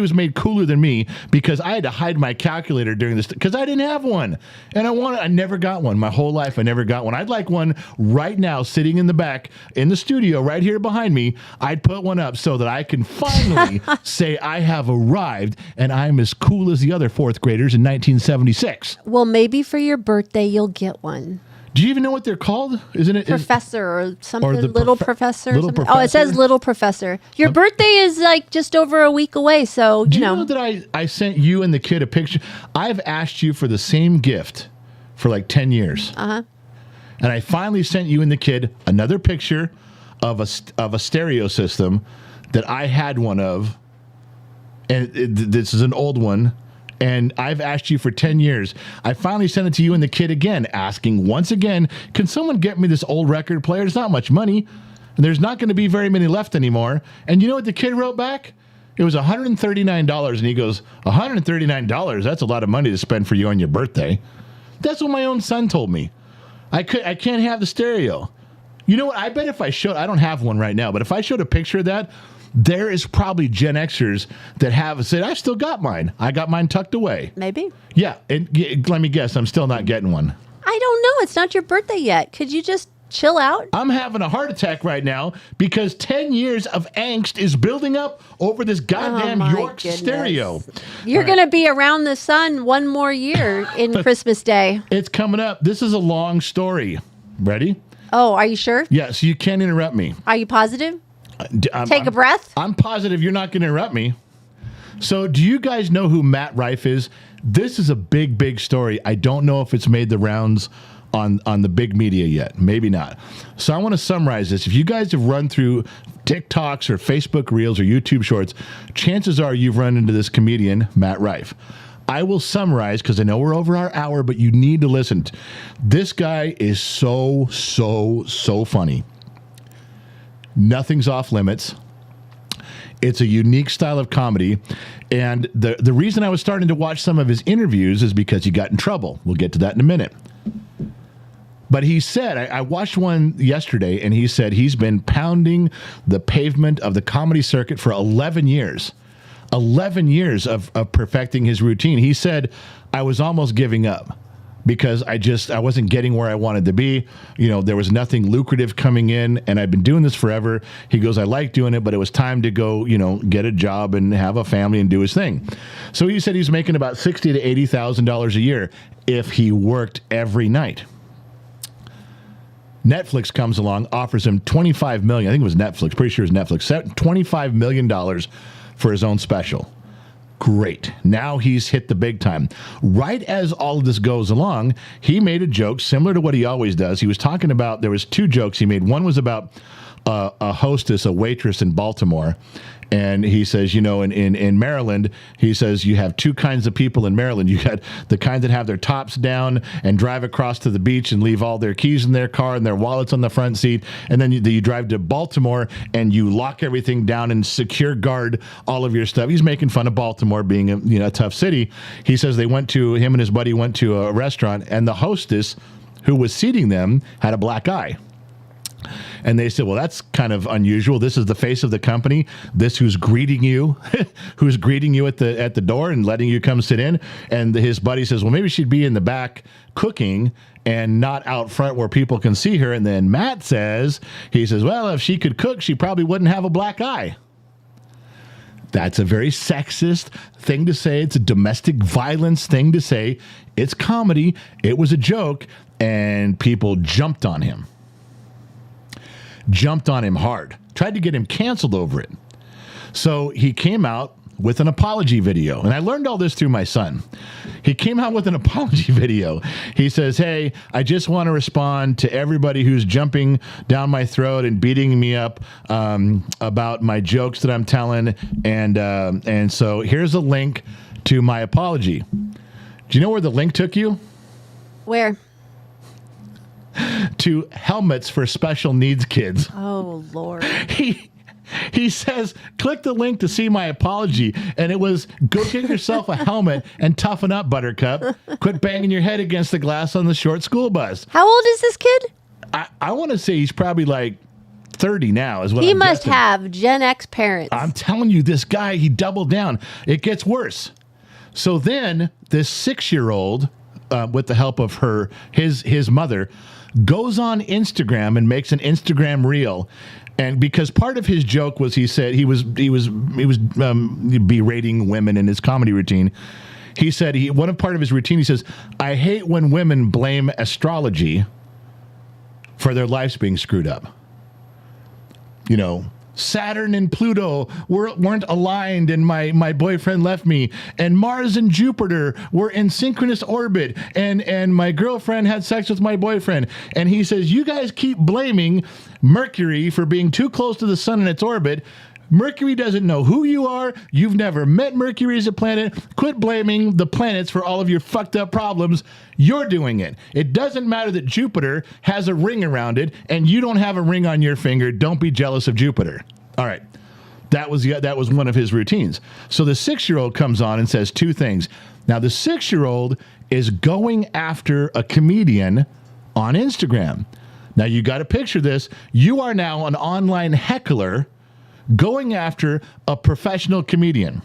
[SPEAKER 1] was made cooler than me because I had to hide my calculator during this because I didn't have one. And I never got one. My whole life I never got one. I'd like one right now sitting in the back in the studio right here behind me. I'd put one up so that I can finally say I have arrived and I'm as cool as the other 4th graders in 1976.
[SPEAKER 2] Well, maybe for your birthday you'll get one.
[SPEAKER 1] Do you even know what they're called? Isn't it
[SPEAKER 2] Professor or something?
[SPEAKER 1] Or the
[SPEAKER 2] little professor?
[SPEAKER 1] Little
[SPEAKER 2] something?
[SPEAKER 1] professor?
[SPEAKER 2] Oh, it says little professor. Your birthday is like just over a week away, so
[SPEAKER 1] Do you know that I sent you and the kid a picture? I've asked you for the same gift for like 10 years.
[SPEAKER 2] Uh-huh.
[SPEAKER 1] And I finally sent you and the kid another picture of a stereo system that I had one of. And this is an old one. And I've asked you for 10 years. I finally sent it to you and the kid again, asking once again, can someone get me this old record player? It's not much money. And there's not going to be very many left anymore. And you know what the kid wrote back? It was $139. And he goes, $139? That's a lot of money to spend for you on your birthday. That's what my own son told me. I can't have the stereo. You know what? I bet if I don't have one right now, but if I showed a picture of that, there is probably Gen Xers that have said, I still got mine. I got mine tucked away.
[SPEAKER 2] Maybe.
[SPEAKER 1] Yeah. And let me guess, I'm still not getting one.
[SPEAKER 2] I don't know. It's not your birthday yet. Could you just chill out?
[SPEAKER 1] I'm having a heart attack right now because 10 years of angst is building up over this goddamn York stereo.
[SPEAKER 2] You're going to be around the sun one more year in Christmas Day.
[SPEAKER 1] It's coming up. This is a long story. Ready?
[SPEAKER 2] Oh, are you sure?
[SPEAKER 1] Yeah, so you can't interrupt me.
[SPEAKER 2] Are you positive? Take a breath.
[SPEAKER 1] I'm positive you're not going to interrupt me. So do you guys know who Matt Rife is? This is a big, big story. I don't know if it's made the rounds on the big media yet. Maybe not. So I want to summarize this. If you guys have run through TikToks or Facebook Reels or YouTube Shorts, chances are you've run into this comedian, Matt Rife. I will summarize because I know we're over our hour, but you need to listen. This guy is so funny. Nothing's off limits. It's a unique style of comedy. And the reason I was starting to watch some of his interviews is because he got in trouble. We'll get to that in a minute. But he said, I watched one yesterday, and he said he's been pounding the pavement of the comedy circuit for 11 years. 11 years of perfecting his routine. He said, I was almost giving up. Because I wasn't getting where I wanted to be. There was nothing lucrative coming in, and I've been doing this forever. He goes, I like doing it, but it was time to go, get a job and have a family and do his thing. So he said he's making about $60,000 to $80,000 a year if he worked every night. Netflix comes along, offers him $25 million. I think it was Netflix. Pretty sure it was Netflix. $25 million for his own special. Great. Now he's hit the big time. Right as all of this goes along, he made a joke similar to what he always does. He was talking about, there was two jokes he made. One was about a hostess, a waitress in Baltimore. And he says, in Maryland, he says you have two kinds of people in Maryland. You got the kind that have their tops down and drive across to the beach and leave all their keys in their car and their wallets on the front seat. And then you drive to Baltimore and you lock everything down and secure guard all of your stuff. He's making fun of Baltimore being a tough city. He says him and his buddy went to a restaurant, and the hostess who was seating them had a black eye. And they said, well, that's kind of unusual. This is the face of the company. This who's greeting you, at the door and letting you come sit in. And his buddy says, well, maybe she'd be in the back cooking and not out front where people can see her. And then Matt says, well, if she could cook, she probably wouldn't have a black eye. That's a very sexist thing to say. It's a domestic violence thing to say. It's comedy. It was a joke. And people jumped on him hard, tried to get him canceled over it. So he came out with an apology video. And I learned all this through my son. He came out with an apology video. He says, hey, I just want to respond to everybody who's jumping down my throat and beating me up about my jokes that I'm telling. And so here's a link to my apology. Do you know where the link took you?
[SPEAKER 2] Where?
[SPEAKER 1] To helmets for special needs kids.
[SPEAKER 2] Oh, Lord.
[SPEAKER 1] He says, click the link to see my apology. And it was, go get yourself a helmet and toughen up, Buttercup. Quit banging your head against the glass on the short school bus.
[SPEAKER 2] How old is this kid?
[SPEAKER 1] I want to say he's probably like 30 now is what
[SPEAKER 2] he
[SPEAKER 1] I'm
[SPEAKER 2] must
[SPEAKER 1] guessing.
[SPEAKER 2] have Gen X parents.
[SPEAKER 1] I'm telling you, this guy, he doubled down. It gets worse. So then this 6-year-old, with the help of his mother, goes on Instagram and makes an Instagram reel. And because part of his joke was, he said he was berating women in his comedy routine. He said part of his routine, he says, I hate when women blame astrology for their lives being screwed up. Saturn and Pluto weren't aligned and my boyfriend left me, and Mars and Jupiter were in synchronous orbit, and my girlfriend had sex with my boyfriend. And he says, you guys keep blaming Mercury for being too close to the sun in its orbit. Mercury doesn't know who you are. You've never met Mercury as a planet. Quit blaming the planets for all of your fucked up problems. You're doing it. It doesn't matter that Jupiter has a ring around it and you don't have a ring on your finger. Don't be jealous of Jupiter. All right. That was one of his routines. So the 6-year-old comes on and says two things. Now the 6-year-old is going after a comedian on Instagram. Now you got to picture this. You are now an online heckler going after a professional comedian.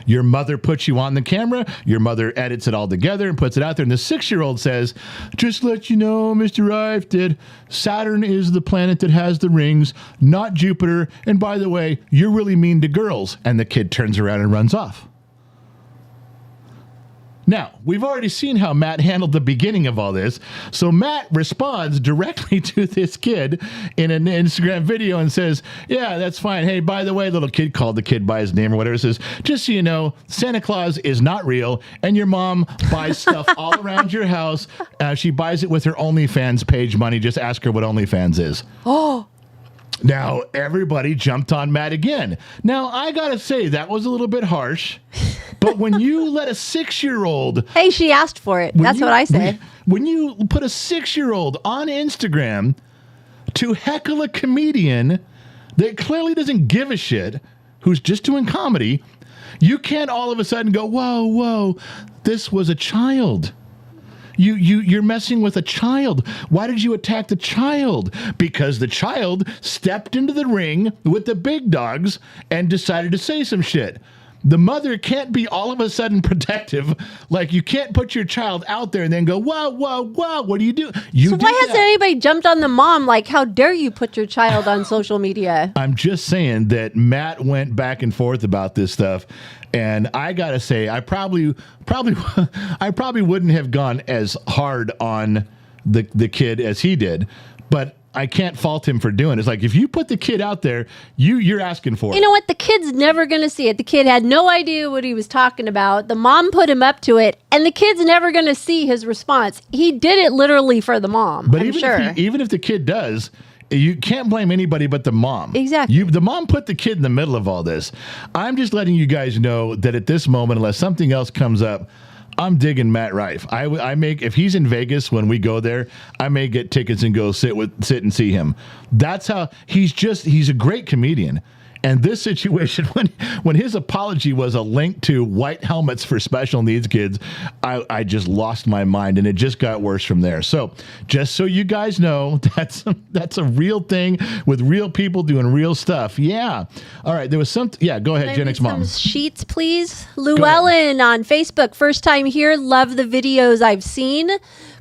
[SPEAKER 1] Your mother puts you on the camera. Your mother edits it all together and puts it out there. And the 6-year-old says, just let you know, Mr. Rife, that Saturn is the planet that has the rings, not Jupiter. And by the way, you're really mean to girls. And the kid turns around and runs off. Now, we've already seen how Matt handled the beginning of all this. So Matt responds directly to this kid in an Instagram video and says, yeah, that's fine. Hey, by the way, little kid, called the kid by his name or whatever, says, just so you know, Santa Claus is not real, and your mom buys stuff all around your house. She buys it with her OnlyFans page money. Just ask her what OnlyFans is.
[SPEAKER 2] Oh.
[SPEAKER 1] Now, everybody jumped on Matt again. Now, I got to say, that was a little bit harsh. But when you let a 6-year-old...
[SPEAKER 2] Hey, she asked for it. That's what I say.
[SPEAKER 1] When you put a 6-year-old on Instagram to heckle a comedian that clearly doesn't give a shit, who's just doing comedy, you can't all of a sudden go, whoa, this was a child. You're messing with a child. Why did you attack the child? Because the child stepped into the ring with the big dogs and decided to say some shit. The mother can't be all of a sudden protective. Like, you can't put your child out there and then go, whoa, what do you do? So
[SPEAKER 2] why hasn't anybody jumped on the mom? Like, how dare you put your child on social media?
[SPEAKER 1] I'm just saying that Matt went back and forth about this stuff. And I got to say, I probably wouldn't have gone as hard on the kid as he did. But I can't fault him for doing it. It's like, if you put the kid out there, you're asking for it.
[SPEAKER 2] You know what? The kid's never going to see it. The kid had no idea what he was talking about. The mom put him up to it, and the kid's never going to see his response. He did it literally for the mom,
[SPEAKER 1] but
[SPEAKER 2] I'm sure.
[SPEAKER 1] Even if the kid does, You can't blame anybody but the mom.
[SPEAKER 2] Exactly.
[SPEAKER 1] The mom put the kid in the middle of all this. I'm just letting you guys know that at this moment, unless something else comes up, I'm digging Matt Rife. If he's in Vegas when we go there, I may get tickets and go sit and see him. That's how he's a great comedian. And this situation, when his apology was a link to white helmets for special needs kids, I just lost my mind, and it just got worse from there. So just so you guys know, that's a real thing with real people doing real stuff. Yeah. All right. There was something. Yeah. Go ahead, Gen X Mom.
[SPEAKER 2] Some sheets, please. Llewellyn on Facebook. First time here. Love the videos I've seen.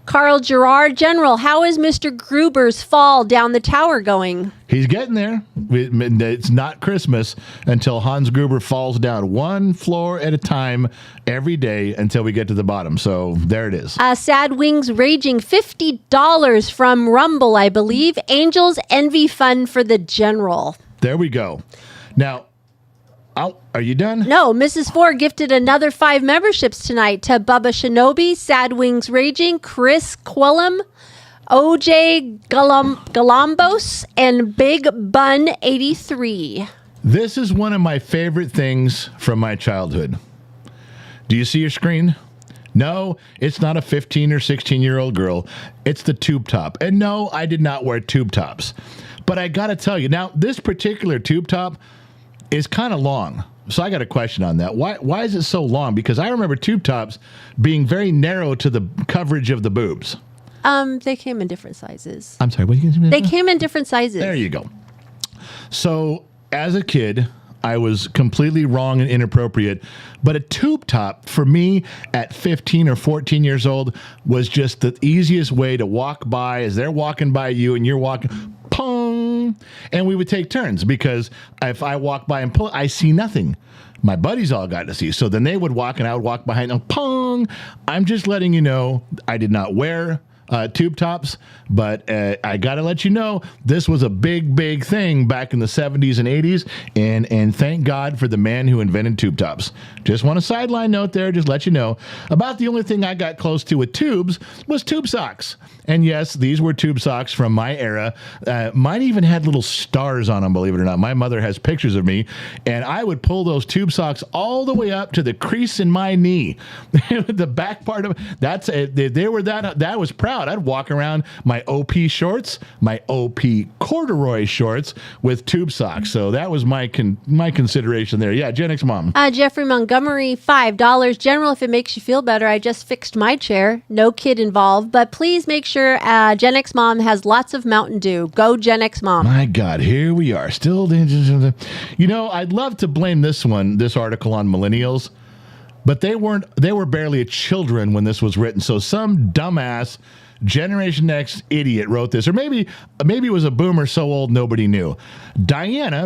[SPEAKER 2] Carl Gerard, General, how is Mr. Gruber's fall down the tower going?
[SPEAKER 1] He's getting there. It's not Christmas until Hans Gruber falls down one floor at a time every day until we get to the bottom. So there it is.
[SPEAKER 2] Sad Wings Raging, $50 from Rumble, I believe. Angels Envy Fund for the General.
[SPEAKER 1] There we go. Now, are you done?
[SPEAKER 2] No, Mrs. Ford gifted another 5 memberships tonight to Bubba Shinobi, Sad Wings Raging, Chris Quillum, OJ Galambos, and Big Bun 83.
[SPEAKER 1] This is one of my favorite things from my childhood. Do you see your screen? No, it's not a 15 or 16-year-old girl. It's the tube top. And no, I did not wear tube tops. But I got to tell you, now, this particular tube top is kind of long. So I got a question on that. Why is it so long? Because I remember tube tops being very narrow to the coverage of the boobs.
[SPEAKER 2] They came in different sizes.
[SPEAKER 1] I'm sorry, what did you say?
[SPEAKER 2] They came in different sizes.
[SPEAKER 1] There you go. So as a kid, I was completely wrong and inappropriate. But a tube top for me at 15 or 14 years old was just the easiest way to walk by as they're walking by you and you're walking, pong, and we would take turns because if I walk by and pull, I see nothing. My buddies all got to see. So then they would walk and I would walk behind them, pong. I'm just letting you know I did not wear tube tops, but I got to let you know this was a big thing back in the 70s and 80s, and thank God for the man who invented tube tops. Just want a sideline note there, just let you know. About the only thing I got close to with tubes was tube socks. And yes, these were tube socks from my era. Mine even had little stars on them, believe it or not. My mother has pictures of me, and I would pull those tube socks all the way up to the crease in my knee. The back part of they were that was proud. I'd walk around my OP shorts, my OP corduroy shorts with tube socks. So that was my consideration there. Yeah, Gen X Mom.
[SPEAKER 2] Jeffrey Montgomery, $5. General, if it makes you feel better, I just fixed my chair. No kid involved, but please make sure Gen X Mom has lots of Mountain Dew. Go Gen X Mom.
[SPEAKER 1] My God, here we are. Still, you know, I'd love to blame this article on millennials, but they were barely children when this was written. So some dumbass Generation X idiot wrote this, or maybe it was a boomer so old nobody knew.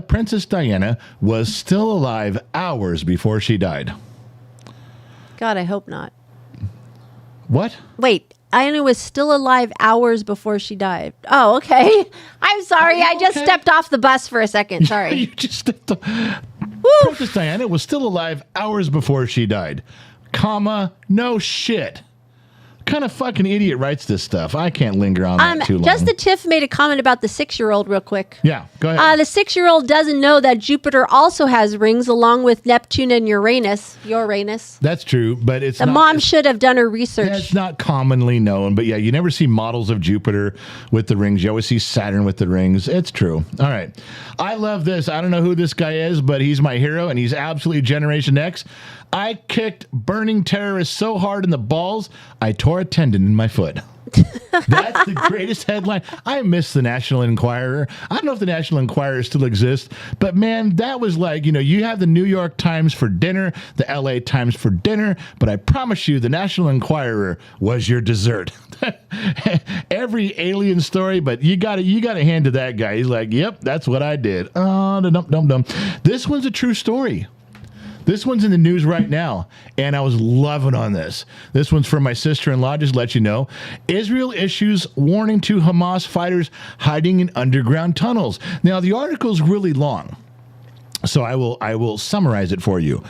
[SPEAKER 1] Princess Diana, was still alive hours before she died.
[SPEAKER 2] God, I hope not.
[SPEAKER 1] What?
[SPEAKER 2] Wait, Diana was still alive hours before she died. Oh, okay. I'm sorry. I just stepped off the bus for a second. Sorry.
[SPEAKER 1] You just stepped off. Princess Diana was still alive hours before she died. Comma, no shit. Kind of fucking idiot writes this stuff? I can't linger on that too long.
[SPEAKER 2] Just the Tiff made a comment about the 6-year-old real quick.
[SPEAKER 1] Yeah, go ahead.
[SPEAKER 2] The 6-year-old doesn't know that Jupiter also has rings along with Neptune and Uranus.
[SPEAKER 1] That's true, but
[SPEAKER 2] the mom should have done her research.
[SPEAKER 1] Yeah, it's not commonly known, but yeah, you never see models of Jupiter with the rings. You always see Saturn with the rings. It's true. All right. I love this. I don't know who this guy is, but he's my hero, and he's absolutely Generation X. I kicked burning terrorists so hard in the balls, I tore a tendon in my foot. That's the greatest headline. I miss the National Enquirer. I don't know if the National Enquirer still exists, but man, that was like, you have the New York Times for dinner, the LA Times for dinner, but I promise you the National Enquirer was your dessert. Every alien story, but you got to hand to that guy. He's like, yep, that's what I did. Dum. This one's a true story. This one's in the news right now, and I was loving on this. This one's from my sister-in-law, just to let you know. Israel issues warning to Hamas fighters hiding in underground tunnels. Now, the article's really long, so I will summarize it for you.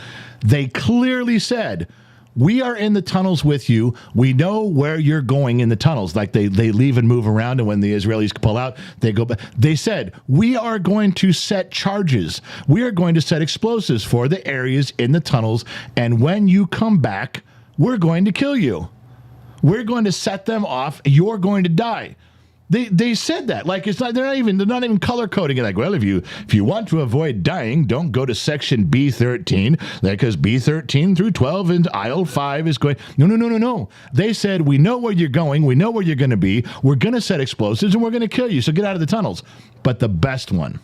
[SPEAKER 1] They clearly said, we are in the tunnels with you. We know where you're going in the tunnels. Like they leave and move around, and when the Israelis pull out, they go back. They said, we are going to set charges. We are going to set explosives for the areas in the tunnels, and when you come back, we're going to kill you. We're going to set them off. You're going to die. They said that. Like, it's not, they're not even color coding it. Like, well, if you want to avoid dying, don't go to section B13, because B13 through 12 and aisle 5 is going. No. They said, we know where you're going. We know where you're going to be. We're going to set explosives and we're going to kill you. So get out of the tunnels. But the best one,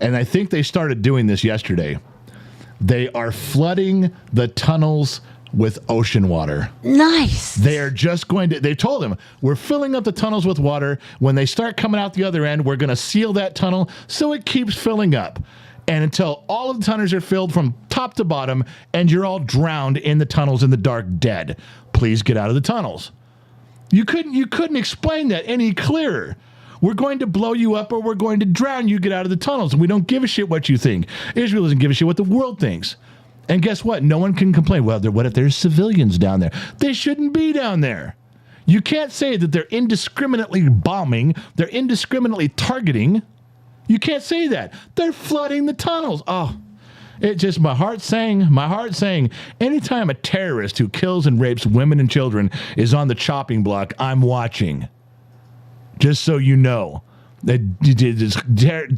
[SPEAKER 1] and I think they started doing this yesterday, they are flooding the tunnels with ocean water.
[SPEAKER 2] Nice.
[SPEAKER 1] They are just going to, they told them, we're filling up the tunnels with water. When they start coming out the other end, we're going to seal that tunnel so it keeps filling up. And until all of the tunnels are filled from top to bottom and you're all drowned in the tunnels in the dark dead, please get out of the tunnels. You couldn't explain that any clearer. We're going to blow you up or we're going to drown you. Get out of the tunnels. And we don't give a shit what you think. Israel doesn't give a shit what the world thinks. And guess what? No one can complain. Well, what if there's civilians down there? They shouldn't be down there. You can't say that they're indiscriminately bombing. They're indiscriminately targeting. You can't say that. They're flooding the tunnels. Oh, it just, my heart saying, anytime a terrorist who kills and rapes women and children is on the chopping block, I'm watching. Just so you know that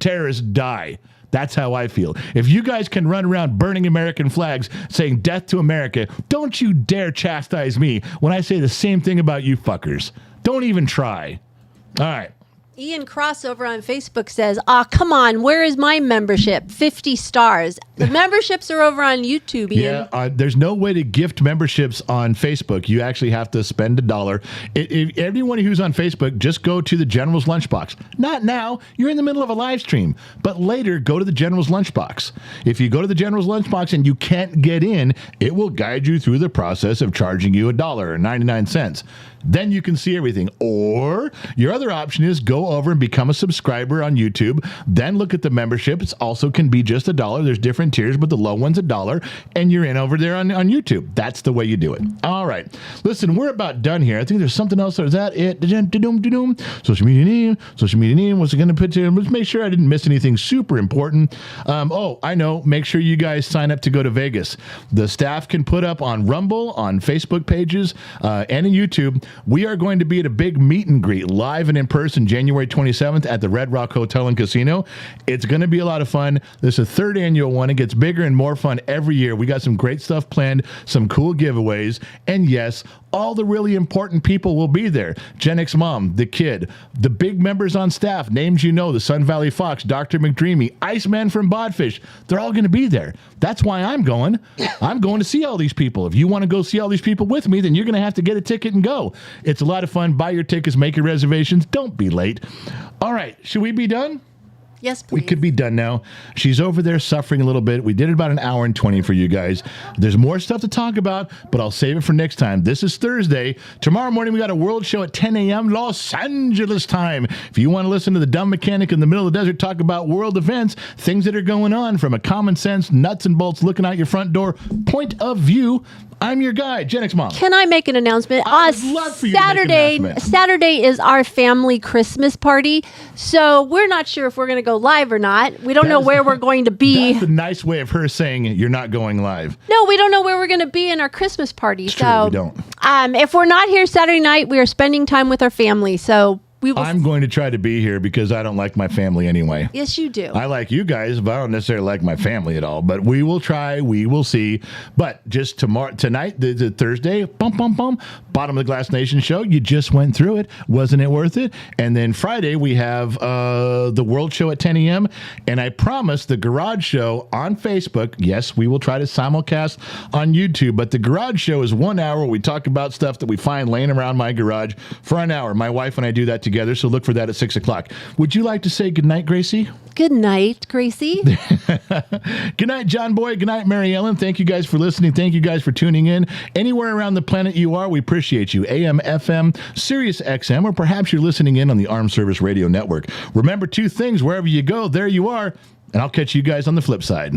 [SPEAKER 1] terrorists die. That's how I feel. If you guys can run around burning American flags, saying death to America, don't you dare chastise me when I say the same thing about you fuckers. Don't even try. All right.
[SPEAKER 2] Ian Cross over on Facebook says, come on, where is my membership? 50 stars. The memberships are over on YouTube, Ian.
[SPEAKER 1] Yeah, there's no way to gift memberships on Facebook. You actually have to spend $1. Everyone who's on Facebook, just go to the General's Lunchbox. Not now. You're in the middle of a live stream. But later, go to the General's Lunchbox. If you go to the General's Lunchbox and you can't get in, it will guide you through the process of charging you $1.99. Then you can see everything. Or your other option is go over and become a subscriber on YouTube. Then look at the membership. It also can be just $1. There's different tiers, but the low one's $1. And you're in over there on YouTube. That's the way you do it. All right. Listen, we're about done here. I think there's something else. Is that it? Social media name. What's it going to put to? Let's make sure I didn't miss anything super important. I know. Make sure you guys sign up to go to Vegas. The staff can put up on Rumble, on Facebook pages, and in YouTube. We are going to be at a big meet and greet live and in person January 27th at the Red Rock Hotel and Casino. It's going to be a lot of fun. This is the third annual one. It gets bigger and more fun every year. We got some great stuff planned, some cool giveaways, and yes, all the really important people will be there. Gen X Mom, the kid, the big members on staff, names you know, the Sun Valley Fox, Dr. McDreamy, Iceman from Bodfish. They're all going to be there. That's why I'm going. I'm going to see all these people. If you want to go see all these people with me, then you're going to have to get a ticket and go. It's a lot of fun. Buy your tickets, make your reservations. Don't be late. All right. Should we be done?
[SPEAKER 2] Yes, please.
[SPEAKER 1] We could be done now. She's over there suffering a little bit. We did about 1 hour and 20 for you guys. There's more stuff to talk about, but I'll save it for next time. This is Thursday. Tomorrow morning, we got a world show at 10 a.m. Los Angeles time. If you want to listen to the dumb mechanic in the middle of the desert talk about world events, things that are going on from a common sense, nuts and bolts, looking out your front door point of view, I'm your guy, Gen X Mom.
[SPEAKER 2] Can I make an announcement?
[SPEAKER 1] I would love for you to make an announcement.
[SPEAKER 2] Saturday is our family Christmas party, so we're not sure if we're going to go live or not. We don't know where we're going to be.
[SPEAKER 1] That's the nice way of her saying you're not going live.
[SPEAKER 2] No, we don't know where we're going to be in our Christmas party.
[SPEAKER 1] It's true, we don't.
[SPEAKER 2] If we're not here Saturday night, we are spending time with our family, so we will.
[SPEAKER 1] I'm going to try to be here because I don't like my family anyway.
[SPEAKER 2] Yes, you do.
[SPEAKER 1] I like you guys, but I don't necessarily like my family at all. But we will try. We will see. But just tonight, the Thursday, Bottom of the Glass Nation show. You just went through it. Wasn't it worth it? And then Friday, we have the World Show at 10 a.m. And I promise the Garage Show on Facebook. Yes, we will try to simulcast on YouTube. But the Garage Show is 1 hour. We talk about stuff that we find laying around my garage for an hour. My wife and I do that together, so look for that at 6 o'clock. Would you like to say goodnight, Gracie?
[SPEAKER 2] Good night, Gracie.
[SPEAKER 1] Good night, John Boy. Good night, Mary Ellen. Thank you guys for listening. Thank you guys for tuning in. Anywhere around the planet you are, we appreciate you. AM, FM, Sirius XM, or perhaps you're listening in on the Armed Service Radio Network. Remember two things. Wherever you go, there you are. And I'll catch you guys on the flip side.